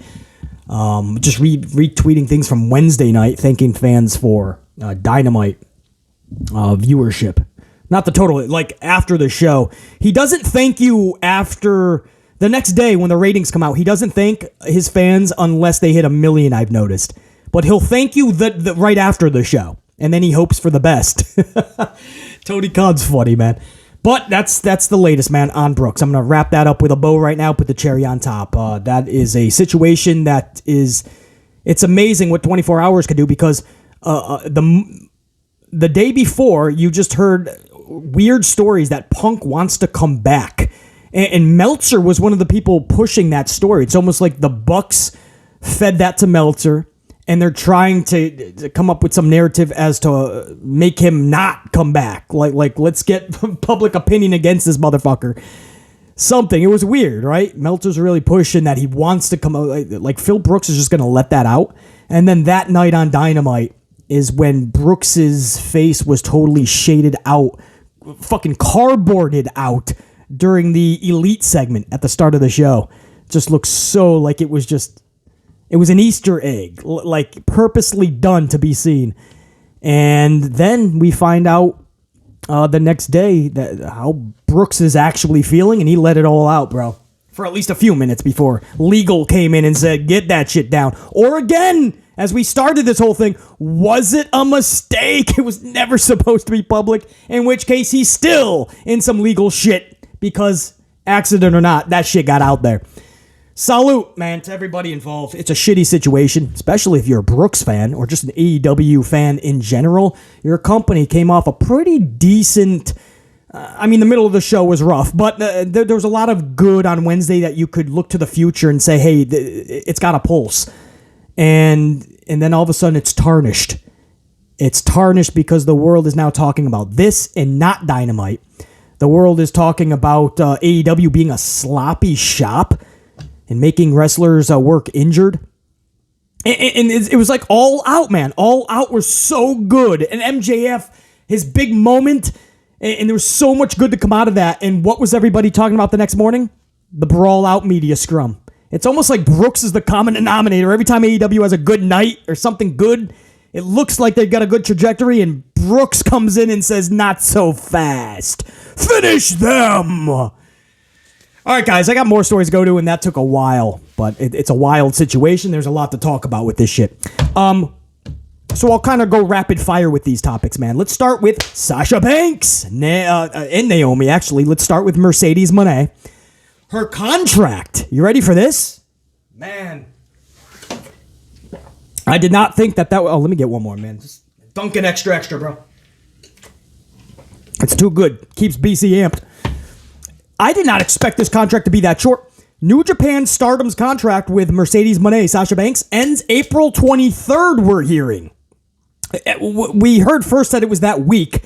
Just retweeting things from Wednesday night, thanking fans for Dynamite viewership. Not the total, like after the show. He doesn't thank you after the next day when the ratings come out. He doesn't thank his fans unless they hit 1 million, I've noticed. But he'll thank you the right after the show. And then he hopes for the best. Tony Khan's funny, man. But that's the latest, man, on Brooks. I'm going to wrap that up with a bow right now, put the cherry on top. That is a situation it's amazing what 24 hours could do, because the day before, you just heard weird stories that Punk wants to come back. And Meltzer was one of the people pushing that story. It's almost like the Bucks fed that to Meltzer, and they're trying to come up with some narrative as to make him not come back. Like let's get public opinion against this motherfucker. Something. It was weird, right? Meltzer's really pushing that he wants to come out. Like Phil Brooks is just going to let that out. And then that night on Dynamite is when Brooks's face was totally shaded out, fucking cardboarded out during the Elite segment at the start of the show. Just looks so like it was an Easter egg, like purposely done to be seen. And then we find out the next day how Brooks is actually feeling, and he let it all out, bro, for at least a few minutes before legal came in and said, get that shit down. Or again, as we started this whole thing, was it a mistake? It was never supposed to be public, in which case he's still in some legal shit, because accident or not, that shit got out there. Salute, man, to everybody involved. It's a shitty situation, especially if you're a Brooks fan or just an AEW fan in general. Your company came off a pretty decent... the middle of the show was rough, but there was a lot of good on Wednesday that you could look to the future and say, hey, it's got a pulse. And then all of a sudden it's tarnished. It's tarnished because the world is now talking about this and not Dynamite. The world is talking about AEW being a sloppy shop and making wrestlers work injured. And it was like All Out, man. All Out was so good. And MJF, his big moment, and there was so much good to come out of that. And what was everybody talking about the next morning? The Brawl Out media scrum. It's almost like Brooks is the common denominator. Every time AEW has a good night or something good, it looks like they've got a good trajectory, and Brooks comes in and says, not so fast. Finish them! All right, guys, I got more stories to go to, and that took a while, but it's a wild situation. There's a lot to talk about with this shit. So I'll kind of go rapid fire with these topics, man. Let's start with Sasha Banks and Naomi, actually. Let's start with Mercedes Moné. Her contract. You ready for this? Man. I did not think that... Oh, let me get one more, man. Just Dunkin' extra, bro. It's too good. Keeps BC amped. I did not expect this contract to be that short. New Japan Stardom's contract with Mercedes Moné, Sasha Banks, ends April 23rd, we're hearing. We heard first that it was that week,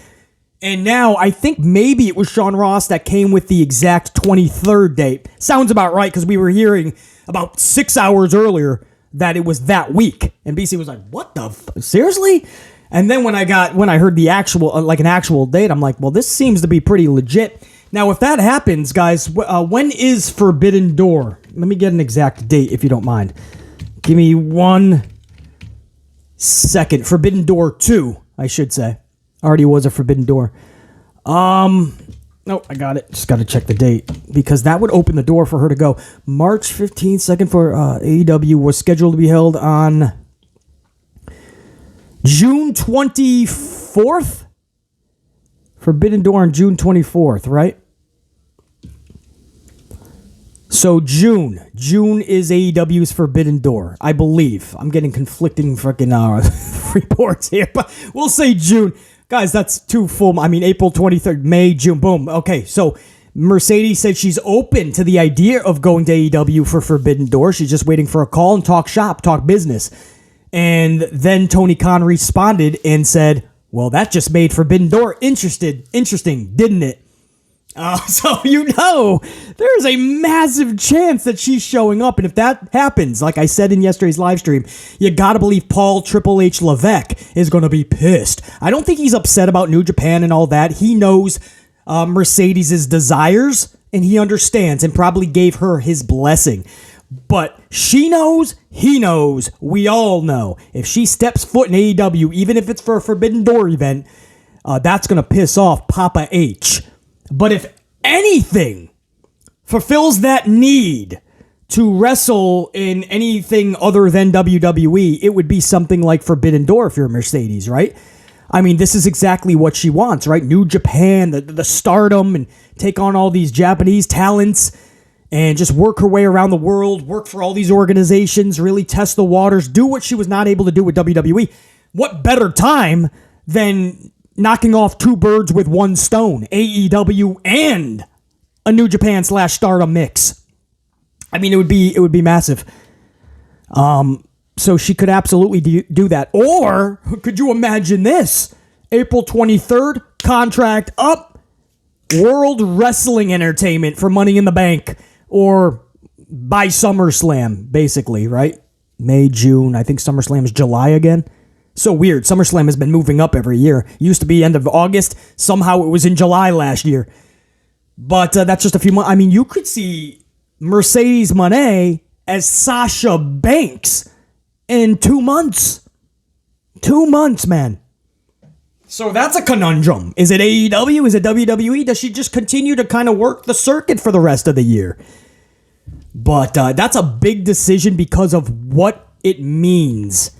and now I think maybe it was Sean Ross that came with the exact 23rd date. Sounds about right, because we were hearing about 6 hours earlier that it was that week. And BC was like, what the seriously? And then when I heard the actual, an actual date, I'm like, well, this seems to be pretty legit. Now, if that happens, guys, when is Forbidden Door? Let me get an exact date, if you don't mind. Give me 1 second. Forbidden Door 2, I should say. Already was a Forbidden Door. No, I got it. Just got to check the date, because that would open the door for her to go. March 15th, second for AEW was scheduled to be held on June 24th? Forbidden Door on June 24th, right? So June is AEW's Forbidden Door, I believe. I'm getting conflicting freaking reports here, but we'll say June. Guys, that's too full. I mean, April 23rd, May, June, boom. Okay, so Mercedes said she's open to the idea of going to AEW for Forbidden Door. She's just waiting for a call and talk shop, talk business. And then Tony Khan responded and said, well, that just made Forbidden Door interesting, didn't it? So there's a massive chance that she's showing up. And if that happens, like I said in yesterday's live stream, you gotta believe Paul Triple H Levesque is gonna be pissed. I don't think he's upset about New Japan and all that. He knows Mercedes' desires, and he understands, and probably gave her his blessing. But she knows, he knows, we all know. If she steps foot in AEW, even if it's for a Forbidden Door event, that's going to piss off Papa H. But if anything fulfills that need to wrestle in anything other than WWE, it would be something like Forbidden Door if you're Mercedes, right? I mean, this is exactly what she wants, right? New Japan, the stardom, and take on all these Japanese talents, and just work her way around the world, work for all these organizations, really test the waters, do what she was not able to do with WWE. What better time than knocking off two birds with one stone, AEW and a New Japan / Stardom mix? I mean, it would be massive. So she could absolutely do that. Or could you imagine this? April 23rd, contract up, World Wrestling Entertainment for Money in the Bank. Or by SummerSlam, basically, right? May, June. I think SummerSlam is July again. So weird. SummerSlam has been moving up every year. It used to be end of August. Somehow it was in July last year. But that's just a few months. I mean, you could see Mercedes Moné as Sasha Banks in 2 months. 2 months, man. So that's a conundrum. Is it AEW? Is it WWE? Does she just continue to kind of work the circuit for the rest of the year? But that's a big decision because of what it means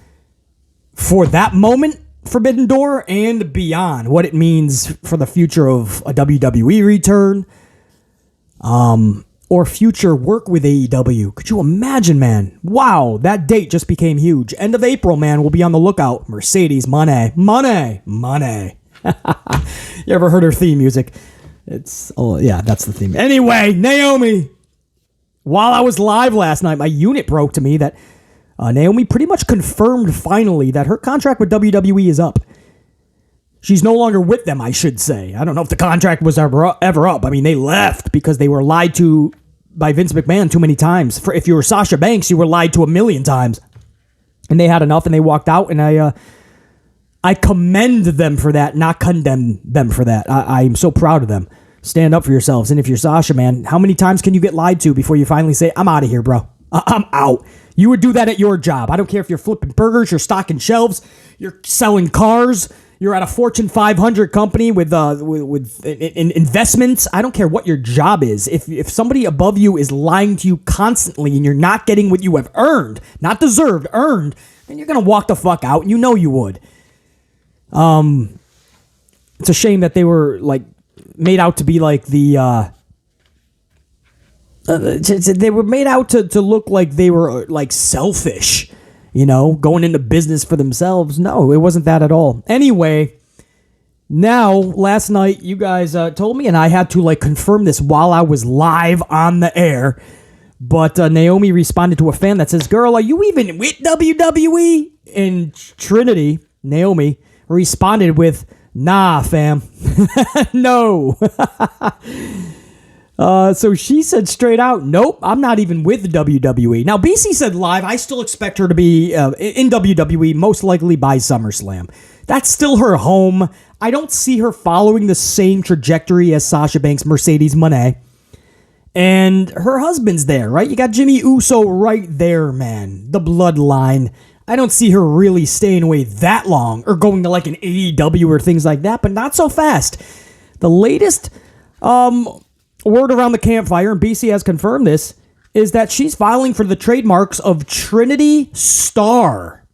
for that moment, Forbidden Door, and beyond. What it means for the future of a WWE return, or future work with AEW. Could you imagine, man? Wow, that date just became huge. End of April, man. We'll be on the lookout. Mercedes Moné. You ever heard her theme music? That's the theme. Anyway, Naomi. While I was live last night, my unit broke to me that Naomi pretty much confirmed finally that her contract with WWE is up. She's no longer with them, I should say. I don't know if the contract was ever up. I mean, they left because they were lied to by Vince McMahon too many times. If you were Sasha Banks, you were lied to 1,000,000 times. And they had enough and they walked out, and I commend them for that, not condemn them for that. I'm so proud of them. Stand up for yourselves. And if you're Sasha, man, how many times can you get lied to before you finally say, I'm out of here, bro? I'm out. You would do that at your job. I don't care if you're flipping burgers, you're stocking shelves, you're selling cars, you're at a Fortune 500 company with investments. I don't care what your job is. If somebody above you is lying to you constantly and you're not getting what you have earned, not deserved, earned, then you're going to walk the fuck out, and you know you would. It's a shame that they were like made out to be like they were made out to look like they were like selfish, going into business for themselves. No, it wasn't that at all. Anyway, now last night you guys told me, and I had to like confirm this while I was live on the air. But Naomi responded to a fan that says, "Girl, are you even with WWE?" And Trinity, Naomi, responded with, "Nah, fam." No. So she said straight out, "Nope, I'm not even with WWE." Now, BC said live, I still expect her to be in WWE, most likely by SummerSlam. That's still her home. I don't see her following the same trajectory as Sasha Banks, Mercedes Moné. And her husband's there, right? You got Jimmy Uso right there, man. The bloodline. I don't see her really staying away that long or going to like an AEW or things like that, but not so fast. The latest word around the campfire, and BC has confirmed this, is that she's filing for the trademarks of Trinity Star.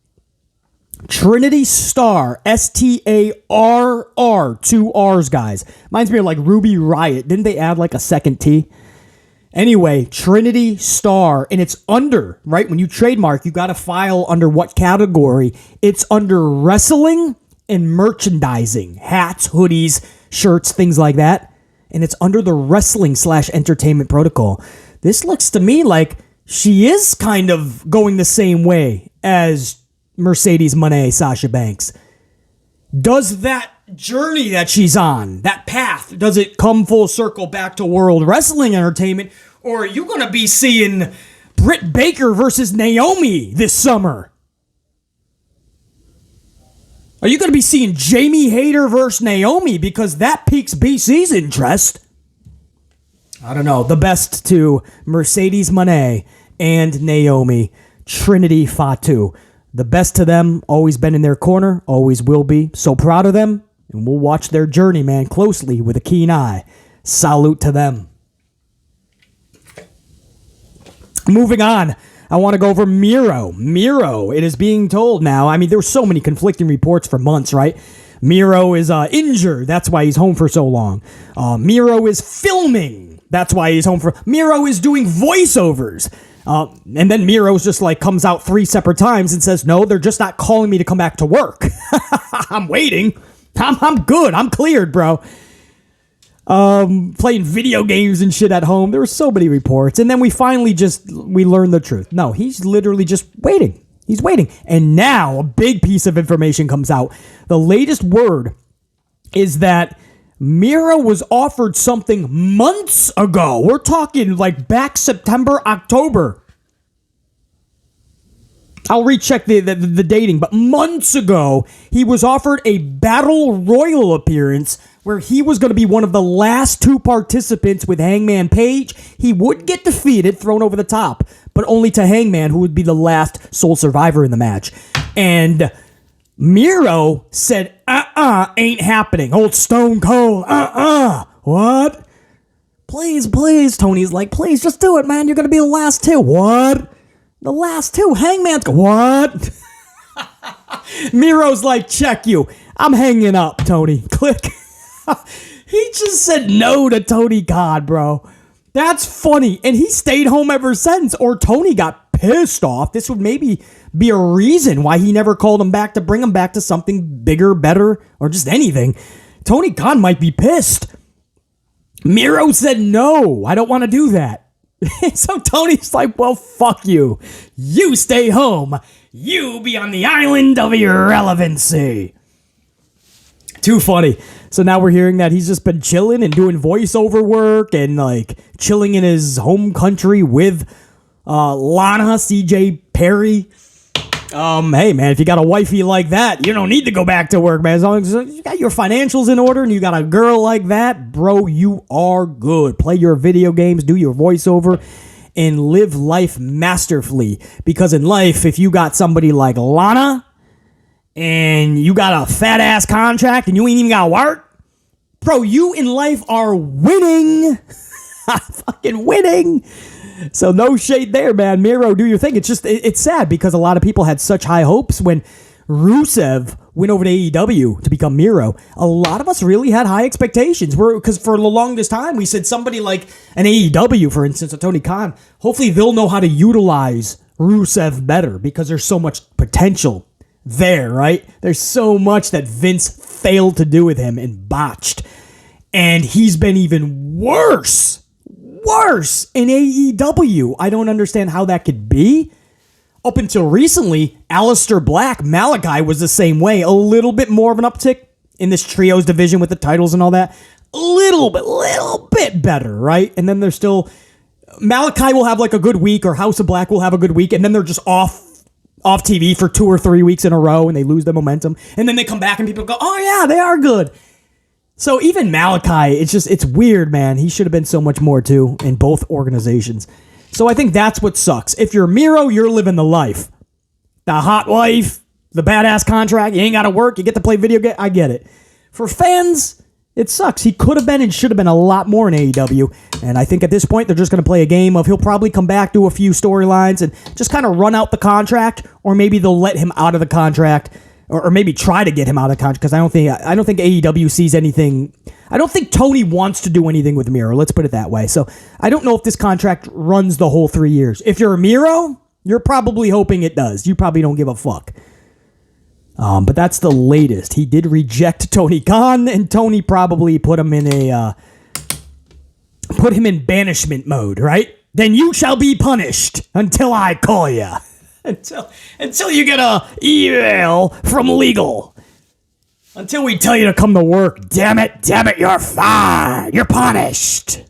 Trinity Star. S-T-A-R-R. 2 R's, guys. Reminds me of like Ruby Riott. Didn't they add like a second T? Anyway, Trinity Star, and it's under, right? When you trademark, you got to file under what category? It's under wrestling and merchandising. Hats, hoodies, shirts, things like that. And it's under the wrestling/entertainment protocol. This looks to me like she is kind of going the same way as Mercedes Moné, Sasha Banks. Does that journey that she's on, that path, does it come full circle back to World Wrestling Entertainment? Or are you going to be seeing Britt Baker versus Naomi this summer? Are you going to be seeing Jamie Hayter versus Naomi? Because that piques BC's interest. I don't know. The best to Mercedes Moné and Naomi. Trinity Fatu. The best to them. Always been in their corner. Always will be. So proud of them. And we'll watch their journey, man, closely with a keen eye. Salute to them. Moving on, I want to go over Miro. Miro, it is being told now. I mean, there were so many conflicting reports for months, right? Miro is injured. That's why he's home for so long. Miro is filming. That's why he's home for... Miro is doing voiceovers. And then Miro's just like comes out 3 separate times and says, "No, they're just not calling me to come back to work." I'm waiting. I'm good. I'm cleared, bro. Playing video games and shit at home. There were so many reports. And then we finally we learned the truth. No, he's literally just waiting. He's waiting. And now a big piece of information comes out. The latest word is that Miro was offered something months ago. We're talking like back September, October. I'll recheck the dating, but months ago, he was offered a Battle Royal appearance where he was going to be one of the last 2 participants with Hangman Page. He would get defeated, thrown over the top, but only to Hangman, who would be the last sole survivor in the match. And Miro said, ain't happening. Old Stone Cold, what? Please, Tony's like, please, just do it, man. You're going to be the last 2. What? The last 2, Hangman's... What? Miro's like, check you. I'm hanging up, Tony. Click. He just said no to Tony Khan, bro. That's funny. And he stayed home ever since. Or Tony got pissed off. This would maybe be a reason why he never called him back to bring him back to something bigger, better, or just anything. Tony Khan might be pissed. Miro said, no, I don't want to do that. So Tony's like, well, fuck you. You stay home. You be on the island of irrelevancy. Too funny. So now we're hearing that he's just been chilling and doing voiceover work and like chilling in his home country with Lana, CJ Perry. Hey, man, if you got a wifey like that, you don't need to go back to work, man. As long as you got your financials in order and you got a girl like that, bro, you are good. Play your video games, do your voiceover, and live life masterfully. Because in life, if you got somebody like Lana and you got a fat ass contract and you ain't even got to work, bro, you in life are winning. Fucking winning. So no shade there, man. Miro, do your thing. It's sad because a lot of people had such high hopes when Rusev went over to AEW to become Miro. A lot of us really had high expectations. Because for the longest time, we said somebody like an AEW, for instance, a Tony Khan, hopefully they'll know how to utilize Rusev better because there's so much potential there, right? There's so much that Vince failed to do with him and botched. And he's been even worse in AEW. I don't understand how that could be. Up until recently, Aleister Black, Malachi was the same way. A little bit more of an uptick in this trios division with the titles and all that. A little bit better, right? And then there's still... Malachi will have like a good week, or House of Black will have a good week, and then they're just off TV for 2 or 3 weeks in a row, and they lose their momentum. And then they come back and people go, oh yeah, they are good. So even Malachi, it's weird, man. He should have been so much more too in both organizations. So I think that's what sucks. If you're Miro, you're living the life. The hot wife, the badass contract, you ain't got to work, you get to play video game. I get it. For fans, it sucks. He could have been and should have been a lot more in AEW. And I think at this point, they're just going to play a game of he'll probably come back, do a few storylines, and just kind of run out the contract, or maybe they'll let him out of the contract, or maybe try to get him out of the contract, because I don't think AEW sees anything. I don't think Tony wants to do anything with Miro. Let's put it that way. So I don't know if this contract runs the whole 3 years. If you're a Miro, you're probably hoping it does. You probably don't give a fuck. But that's the latest. He did reject Tony Khan, and Tony probably put him in banishment mode, right? Then you shall be punished until I call you. Until you get a email from legal. Until we tell you to come to work. Damn it, you're fired. You're punished.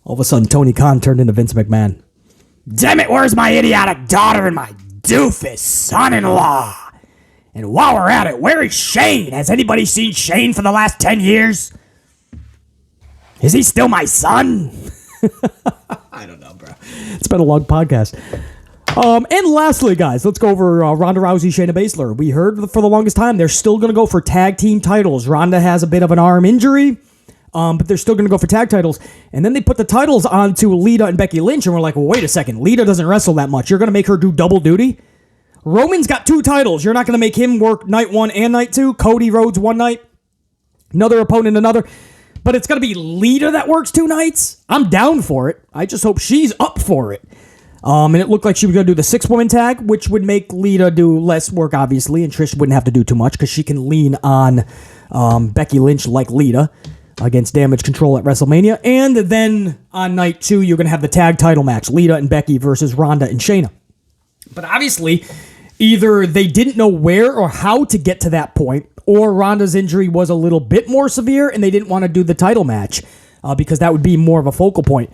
All of a sudden, Tony Khan turned into Vince McMahon. Damn it, where's my idiotic daughter and my doofus son-in-law? And while we're at it, where is Shane? Has anybody seen Shane for the last 10 years? Is he still my son? I don't know, bro. It's been a long podcast. And lastly, guys, let's go over Ronda Rousey, Shayna Baszler. We heard for the longest time they're still going to go for tag team titles. Ronda has a bit of an arm injury, but they're still going to go for tag titles. And then they put the titles onto Lita and Becky Lynch, and we're like, well, wait a second. Lita doesn't wrestle that much. You're going to make her do double duty? Roman's got 2 titles. You're not going to make him work night 1 and night 2. Cody Rhodes 1 night. Another opponent another. But it's going to be Lita that works 2 nights? I'm down for it. I just hope she's up for it. And it looked like she was going to do the 6-woman tag, which would make Lita do less work, obviously, and Trish wouldn't have to do too much because she can lean on Becky Lynch like Lita against Damage Control at WrestleMania. And then on night 2, you're going to have the tag title match, Lita and Becky versus Ronda and Shayna. But obviously, either they didn't know where or how to get to that point, or Ronda's injury was a little bit more severe and they didn't want to do the title match because that would be more of a focal point.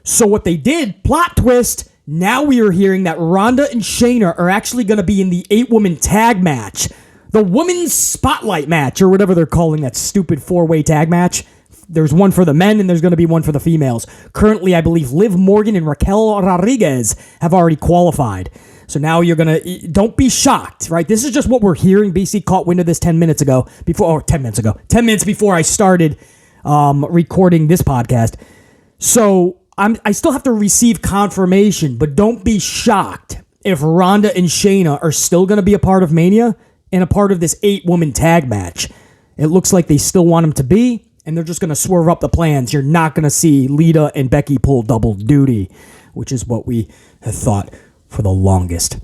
So what they did, plot twist, now we are hearing that Ronda and Shayna are actually going to be in the 8-woman tag match. The women's spotlight match, or whatever they're calling that stupid 4-way tag match. There's one for the men and there's going to be one for the females. Currently, I believe Liv Morgan and Raquel Rodriguez have already qualified. So now you're going to... Don't be shocked, right? This is just what we're hearing. BC caught wind of this 10 minutes ago. 10 minutes before I started recording this podcast. So I still have to receive confirmation, but don't be shocked if Ronda and Shayna are still going to be a part of Mania and a part of this 8-woman tag match. It looks like they still want them to be, and they're just going to swerve up the plans. You're not going to see Lita and Becky pull double duty, which is what we have thought for the longest.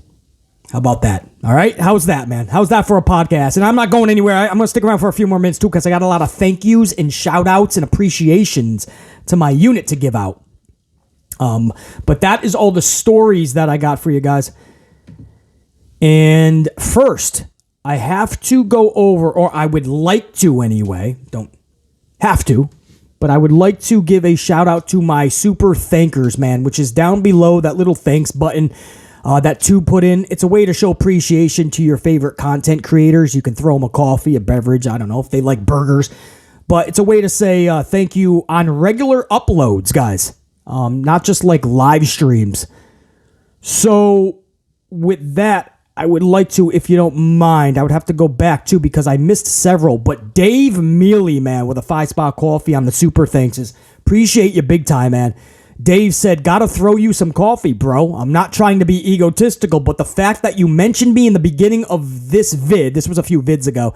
How about that? All right? How's that, man? How's that for a podcast? And I'm not going anywhere. I'm going to stick around for a few more minutes, too, because I got a lot of thank yous and shout-outs and appreciations to my unit to give out. But that is all the stories that I got for you guys. And first, I have to go over, or I would like to anyway, don't have to, but I would like to give a shout out to my super thankers, man, which is down below, that little thanks button that Tube put in. It's a way to show appreciation to your favorite content creators. You can throw them a coffee, a beverage, I don't know if they like burgers, but it's a way to say thank you on regular uploads, guys. not just like live streams. So with that, I would like to, if you don't mind, I would have to go back too because I missed several. But Dave Mealy, man, with a 5-spot coffee on the super thanks is appreciate you big time, man. Dave said, gotta throw you some coffee, bro. I'm not trying to be egotistical, but the fact that you mentioned me in the beginning of this vid, this was a few vids ago,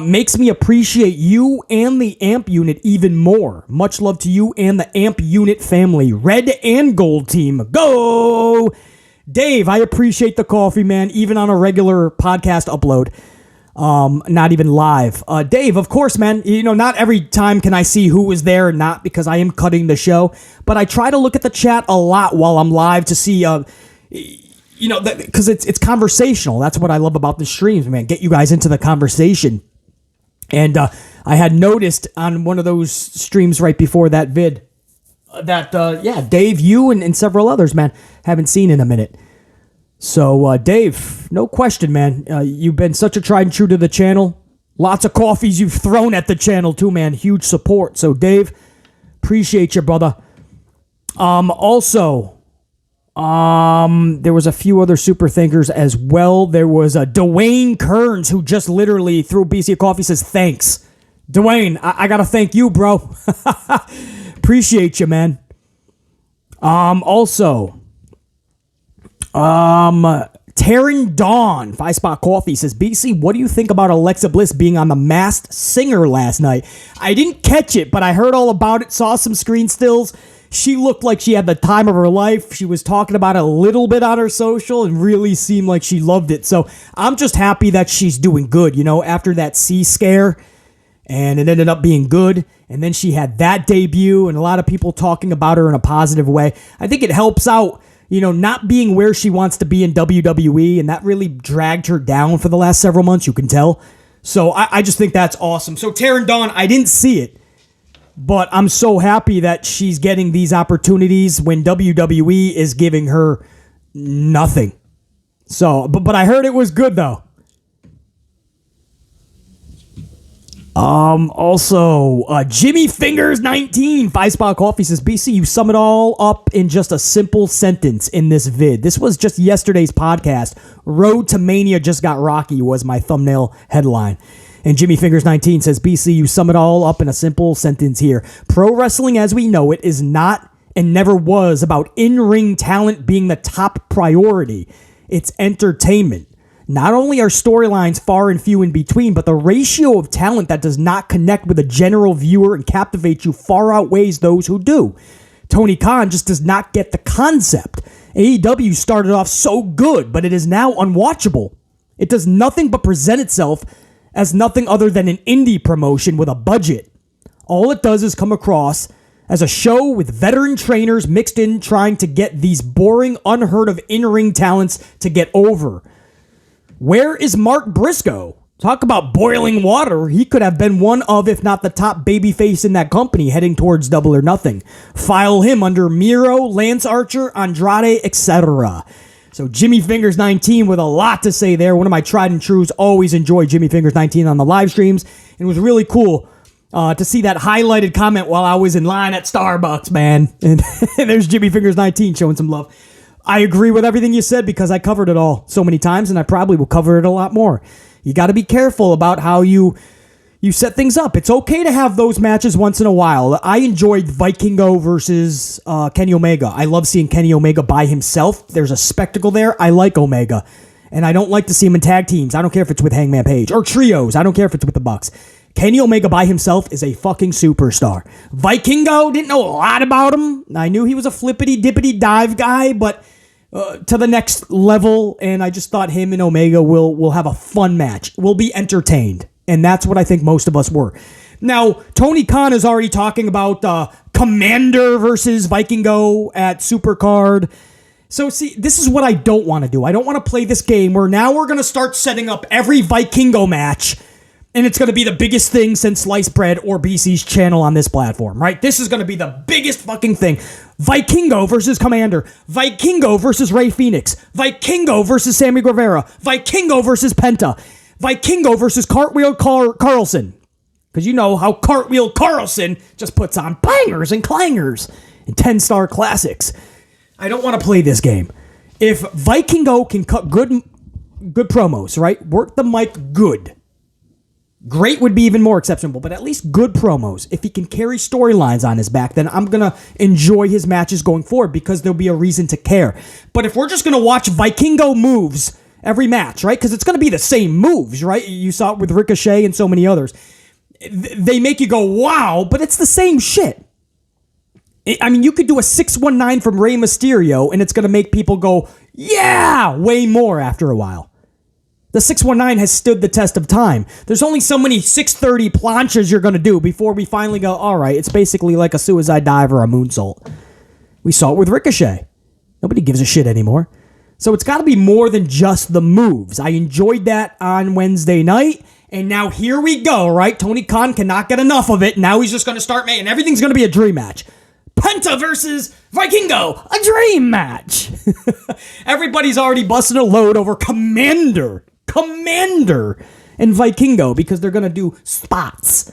makes me appreciate you and the AMP unit even more. Much love to you and the AMP unit family. Red and gold team. Go! Dave, I appreciate the coffee, man, even on a regular podcast upload. Not even live. Dave, of course, man, not every time can I see who was there or not because I am cutting the show, but I try to look at the chat a lot while I'm live to see, because it's conversational. That's what I love about the streams, man. Get you guys into the conversation. And I had noticed on one of those streams right before that vid that, Dave, you and several others, man, haven't seen in a minute. So, Dave, no question, man. You've been such a tried and true to the channel. Lots of coffees you've thrown at the channel, too, man. Huge support. So, Dave, appreciate you, brother. Also, there was a few other super thinkers as well. There was Dwayne Kearns, who just literally threw BC a coffee, says, thanks. Dwayne, I got to thank you, bro. Appreciate you, man. Also, Taryn Dawn, 5-spot coffee, says, BC, what do you think about Alexa Bliss being on The Masked Singer last night? I didn't catch it, but I heard all about it, saw some screen stills. She looked like she had the time of her life. She was talking about it a little bit on her social and really seemed like she loved it. So I'm just happy that she's doing good, after that C scare. And it ended up being good. And then she had that debut and a lot of people talking about her in a positive way. I think it helps out, not being where she wants to be in WWE. And that really dragged her down for the last several months, you can tell. So I just think that's awesome. So Taryn Dawn, I didn't see it, but I'm so happy that she's getting these opportunities when WWE is giving her nothing. So, but I heard it was good though. Also, Jimmy Fingers 19, 5-spot coffee, says, BC, you sum it all up in just a simple sentence in this vid. This was just yesterday's podcast. Road to Mania just got rocky was my thumbnail headline. And Jimmy Fingers 19 says, BC, you sum it all up in a simple sentence here. Pro wrestling as we know it is not and never was about in-ring talent being the top priority. It's entertainment. Not only are storylines far and few in between, but the ratio of talent that does not connect with a general viewer and captivate you far outweighs those who do. Tony Khan just does not get the concept. AEW started off so good, but it is now unwatchable. It does nothing but present itself as nothing other than an indie promotion with a budget. All it does is come across as a show with veteran trainers mixed in trying to get these boring, unheard of in-ring talents to get over. Where is Mark Briscoe? Talk about boiling water. He could have been one of, if not the top babyface in that company heading towards Double or Nothing. File him under Miro, Lance Archer, Andrade, etc. So Jimmy Fingers 19 with a lot to say there. One of my tried and trues. Always enjoy Jimmy Fingers 19 on the live streams. And it was really cool to see that highlighted comment while I was in line at Starbucks, man. And there's Jimmy Fingers 19 showing some love. I agree with everything you said because I covered it all so many times, and I probably will cover it a lot more. You got to be careful about how you set things up. It's okay to have those matches once in a while. I enjoyed Vikingo versus Kenny Omega. I love seeing Kenny Omega by himself. There's a spectacle there. I like Omega, and I don't like to see him in tag teams. I don't care if it's with Hangman Page or trios. I don't care if it's with the Bucks. Kenny Omega by himself is a fucking superstar. Vikingo, didn't know a lot about him. I knew he was a flippity-dippity dive guy, but to the next level, and I just thought him and Omega will have a fun match. We'll be entertained, and that's what I think most of us were. Now, Tony Khan is already talking about Commander versus Vikingo at Supercard. So, see, this is what I don't want to do. I don't want to play this game where now we're going to start setting up every Vikingo match, and it's going to be the biggest thing since Sliced Bread or BC's channel on this platform, right? This is going to be the biggest fucking thing. Vikingo versus Commander. Vikingo versus Rey Fenix. Vikingo versus Sammy Guevara. Vikingo versus Penta. Vikingo versus Cartwheel Carlson. Because you know how Cartwheel Carlson just puts on bangers and clangers. and 10-star classics. I don't want to play this game. If Vikingo can cut good promos, right? Work the mic good. Great would be even more exceptional, but at least good promos. If he can carry storylines on his back, then I'm going to enjoy his matches going forward because there'll be a reason to care. But if we're just going to watch Vikingo moves every match, right? Because it's going to be the same moves, right? You saw it with Ricochet and so many others. They make you go, wow, but it's the same shit. I mean, you could do a 619 from Rey Mysterio, and it's going to make people go, yeah, way more after a while. The 619 has stood the test of time. There's only so many 630 planches you're going to do before we finally go, all right, it's basically like a suicide dive or a moonsault. We saw it with Ricochet. Nobody gives a shit anymore. So it's got to be more than just the moves. I enjoyed that on Wednesday night, and now here we go, right? Tony Khan cannot get enough of it. Now he's just going to start making everything's going to be a dream match. Penta versus Vikingo, a dream match. Everybody's already busting a load over Commander and Vikingo because they're going to do spots.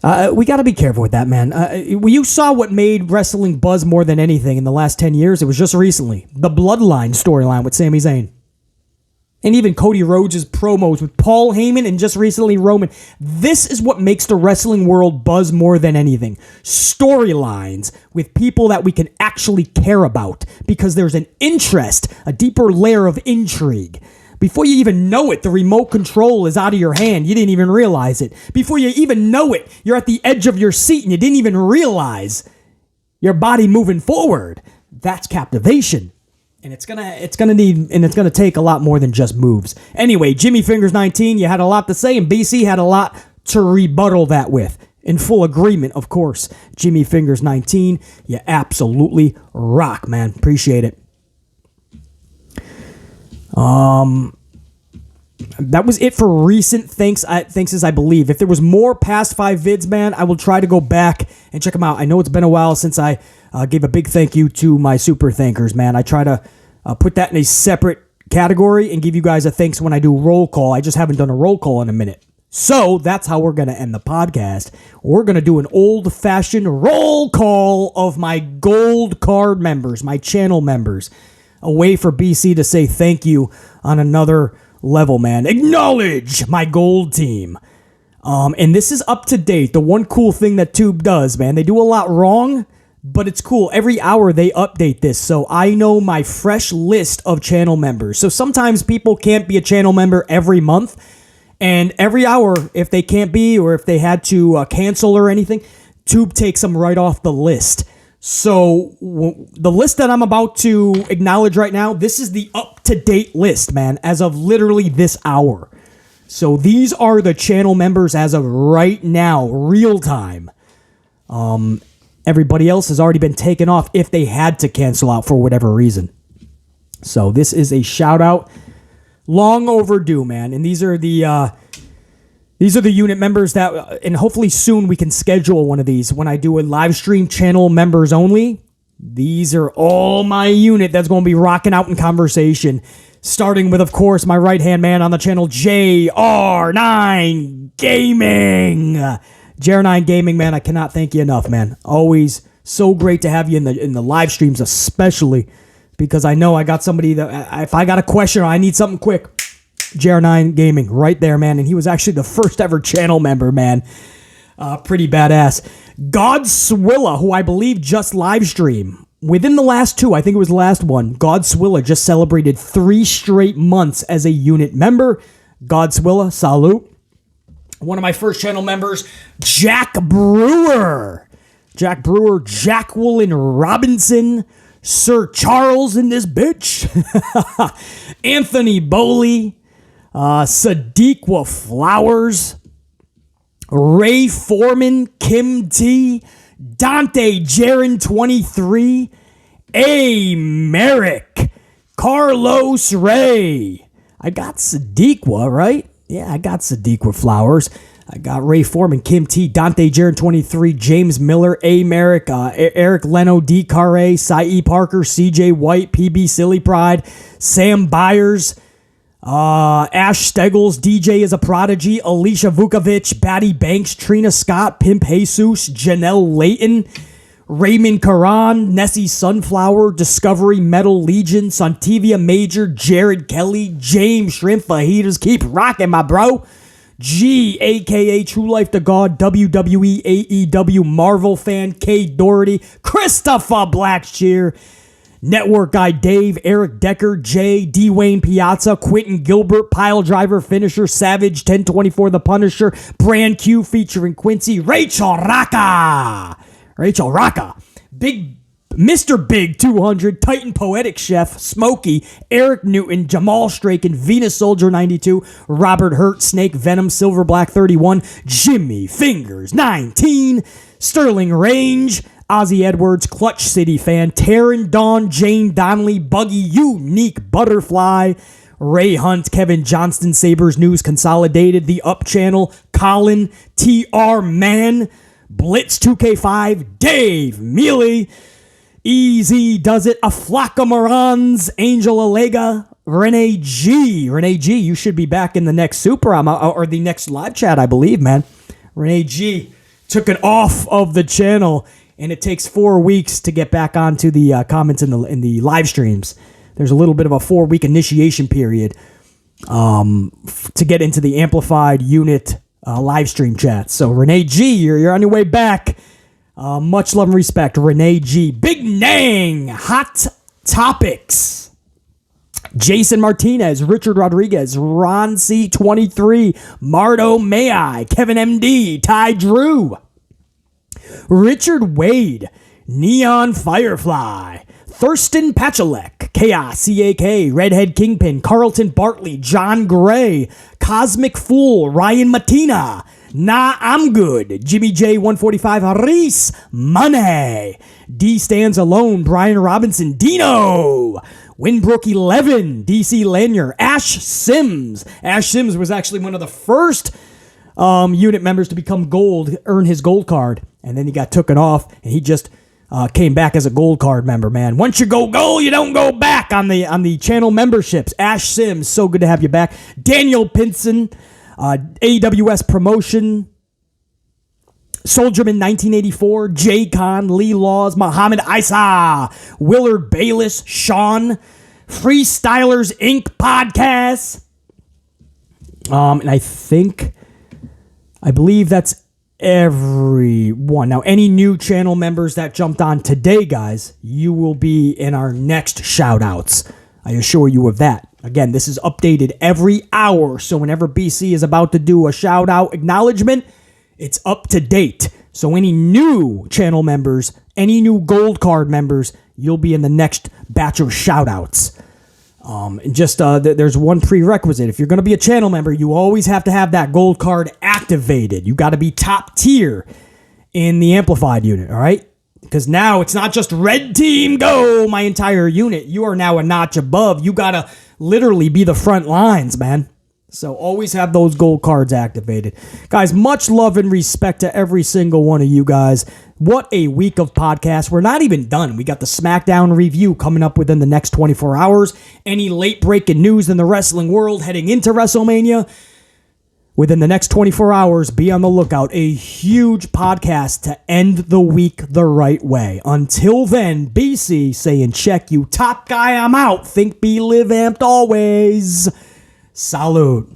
We got to be careful with that, man. You saw what made wrestling buzz more than anything in the last 10 years. It was just recently. The Bloodline storyline with Sami Zayn. And even Cody Rhodes' promos with Paul Heyman and just recently Roman. This is what makes the wrestling world buzz more than anything. Storylines with people that we can actually care about because there's an interest, a deeper layer of intrigue. Before you even know it, the remote control is out of your hand. You didn't even realize it. Before you even know it, you're at the edge of your seat and you didn't even realize your body moving forward. That's captivation. And it's gonna take a lot more than just moves. Anyway, Jimmy Fingers 19, you had a lot to say, and BC had a lot to rebuttal that with. In full agreement, of course. Jimmy Fingers 19, you absolutely rock, man. Appreciate it. That was it for recent thanks as I believe. If there was more past 5 vids, man, I will try to go back and check them out. I know it's been a while since I gave a big thank you to my super thankers, man. I try to put that in a separate category and give you guys a thanks when I do roll call. I just haven't done a roll call in a minute. So that's how we're going to end the podcast. We're going to do an old-fashioned roll call of my gold card members, my channel members. A way for BC to say thank you on another level, man. Acknowledge my gold team. And this is up to date. The one cool thing that Tube does, man, they do a lot wrong, but it's cool. Every hour they update this, so I know my fresh list of channel members. So sometimes people can't be a channel member every month, and every hour, if they can't be or if they had to cancel or anything, Tube takes them right off the list. So the list that I'm about to acknowledge right now, this is the up-to-date list, man, as of literally this hour. So these are the channel members as of right now, real time. Everybody else has already been taken off if they had to cancel out for whatever reason. So this is a shout-out. Long overdue, man. And these are the unit members that, and hopefully soon we can schedule one of these when I do a live stream channel members only. These are all my unit that's going to be rocking out in conversation. Starting with, of course, my right-hand man on the channel, JR9 Gaming. JR9 Gaming, man, I cannot thank you enough, man. Always so great to have you in the live streams, especially because I know I got somebody that, if I got a question or I need something quick, JR9 Gaming, right there, man. And he was actually the first ever channel member, man. Pretty badass. Godswilla, who I believe just live stream. Within the last 2, I think it was the last one, Godswilla just celebrated 3 straight months as a unit member. Godswilla, salute. One of my first channel members, Jack Brewer. Jack Brewer, Jacqueline Robinson, Sir Charles in this bitch. Anthony Boley. Sadiqua Flowers, Ray Foreman, Kim T, Dante Jaron 23, A. Merrick, Carlos Ray. I got Sadiqua, right? Yeah, I got Sadiqua Flowers. I got Ray Foreman, Kim T, Dante Jaron 23, James Miller, A. Merrick, Eric Leno, D. Carre, Cy Parker, CJ White, PB Silly Pride, Sam Byers, Ash Steggles, DJ is a Prodigy, Alicia Vukovic, Batty Banks, Trina Scott, Pimp Jesus, Janelle Layton, Raymond Karan, Nessie Sunflower, Discovery Metal Legion, Santivia Major, Jared Kelly, James Shrimp Fajitas. Keep rocking, my bro. G, a.k.a. True Life to God, WWE, AEW, Marvel fan, K. Doherty, Christopher Blackshear, Network guy Dave, Eric Decker, Jay, Dwayne Piazza, Quentin Gilbert, Pile Driver, Finisher, Savage, 1024 The Punisher, Brand Q featuring Quincy, Rachel Raka, Big Mr. Big 200, Titan Poetic Chef, Smokey, Eric Newton, Jamal Straken, Venus Soldier 92, Robert Hurt, Snake Venom, Silver Black 31, Jimmy Fingers 19, Sterling Range, Ozzy Edwards, Clutch City Fan, Taryn Dawn, Jane Donnelly, Buggy, Unique Butterfly, Ray Hunt, Kevin Johnston, Sabres News Consolidated, The Up Channel, Colin, TR Man, Blitz 2K5, Dave Mealy, Easy Does It, Aflaka Morans, Angel Alega, Renee G. Renee G, you should be back in the next Super, or the next live chat, I believe, man. Renee G took it off of the channel, and it takes 4 weeks to get back onto the comments in the live streams. There's a little bit of a 4-week initiation period to get into the amplified unit live stream chat. So Renee G, you're on your way back. Much love and respect, Renee G. Big Nang, Hot Topics, Jason Martinez, Richard Rodriguez, Ron C23, Mardo May, Kevin MD, Ty Drew, Richard Wade, Neon Firefly, Thurston Pachalek, Chaos CAK, Redhead Kingpin, Carlton Bartley, John Gray, Cosmic Fool, Ryan Matina, Nah, I'm Good, Jimmy J 145, Reese, Moné, D Stands Alone, Brian Robinson, Dino, Winbrook 11, DC Lanier, Ash Sims. Ash Sims was actually one of the first unit members to become gold, earn his gold card, and then he got taken off, and he just came back as a gold card member, man. Once you go gold, you don't go back on the channel memberships. Ash Sims, so good to have you back. Daniel Pinson, AWS Promotion, Soldierman 1984, Jay Khan, Lee Laws, Muhammad Isa, Willard Bayless, Sean, Freestylers Inc. Podcast, and I believe that's everyone. Now, any new channel members that jumped on today, guys, you will be in our next shout-outs. I assure you of that. Again, this is updated every hour, so whenever BC is about to do a shout-out acknowledgement, it's up to date. So any new channel members, any new gold card members, you'll be in the next batch of shout-outs. There's one prerequisite. If you're going to be a channel member, you always have to have that gold card activated. You got to be top tier in the amplified unit, all right? Because now it's not just red team, go, my entire unit. You are now a notch above. You got to literally be the front lines, man. So always have those gold cards activated. Guys, much love and respect to every single one of you guys. What a week of podcasts. We're not even done. We got the SmackDown review coming up within the next 24 hours. Any late breaking news in the wrestling world heading into WrestleMania. Within the next 24 hours, be on the lookout. A huge podcast to end the week the right way. Until then, BC saying, check you. Top guy, I'm out. Think, be, live, amped always. Salute.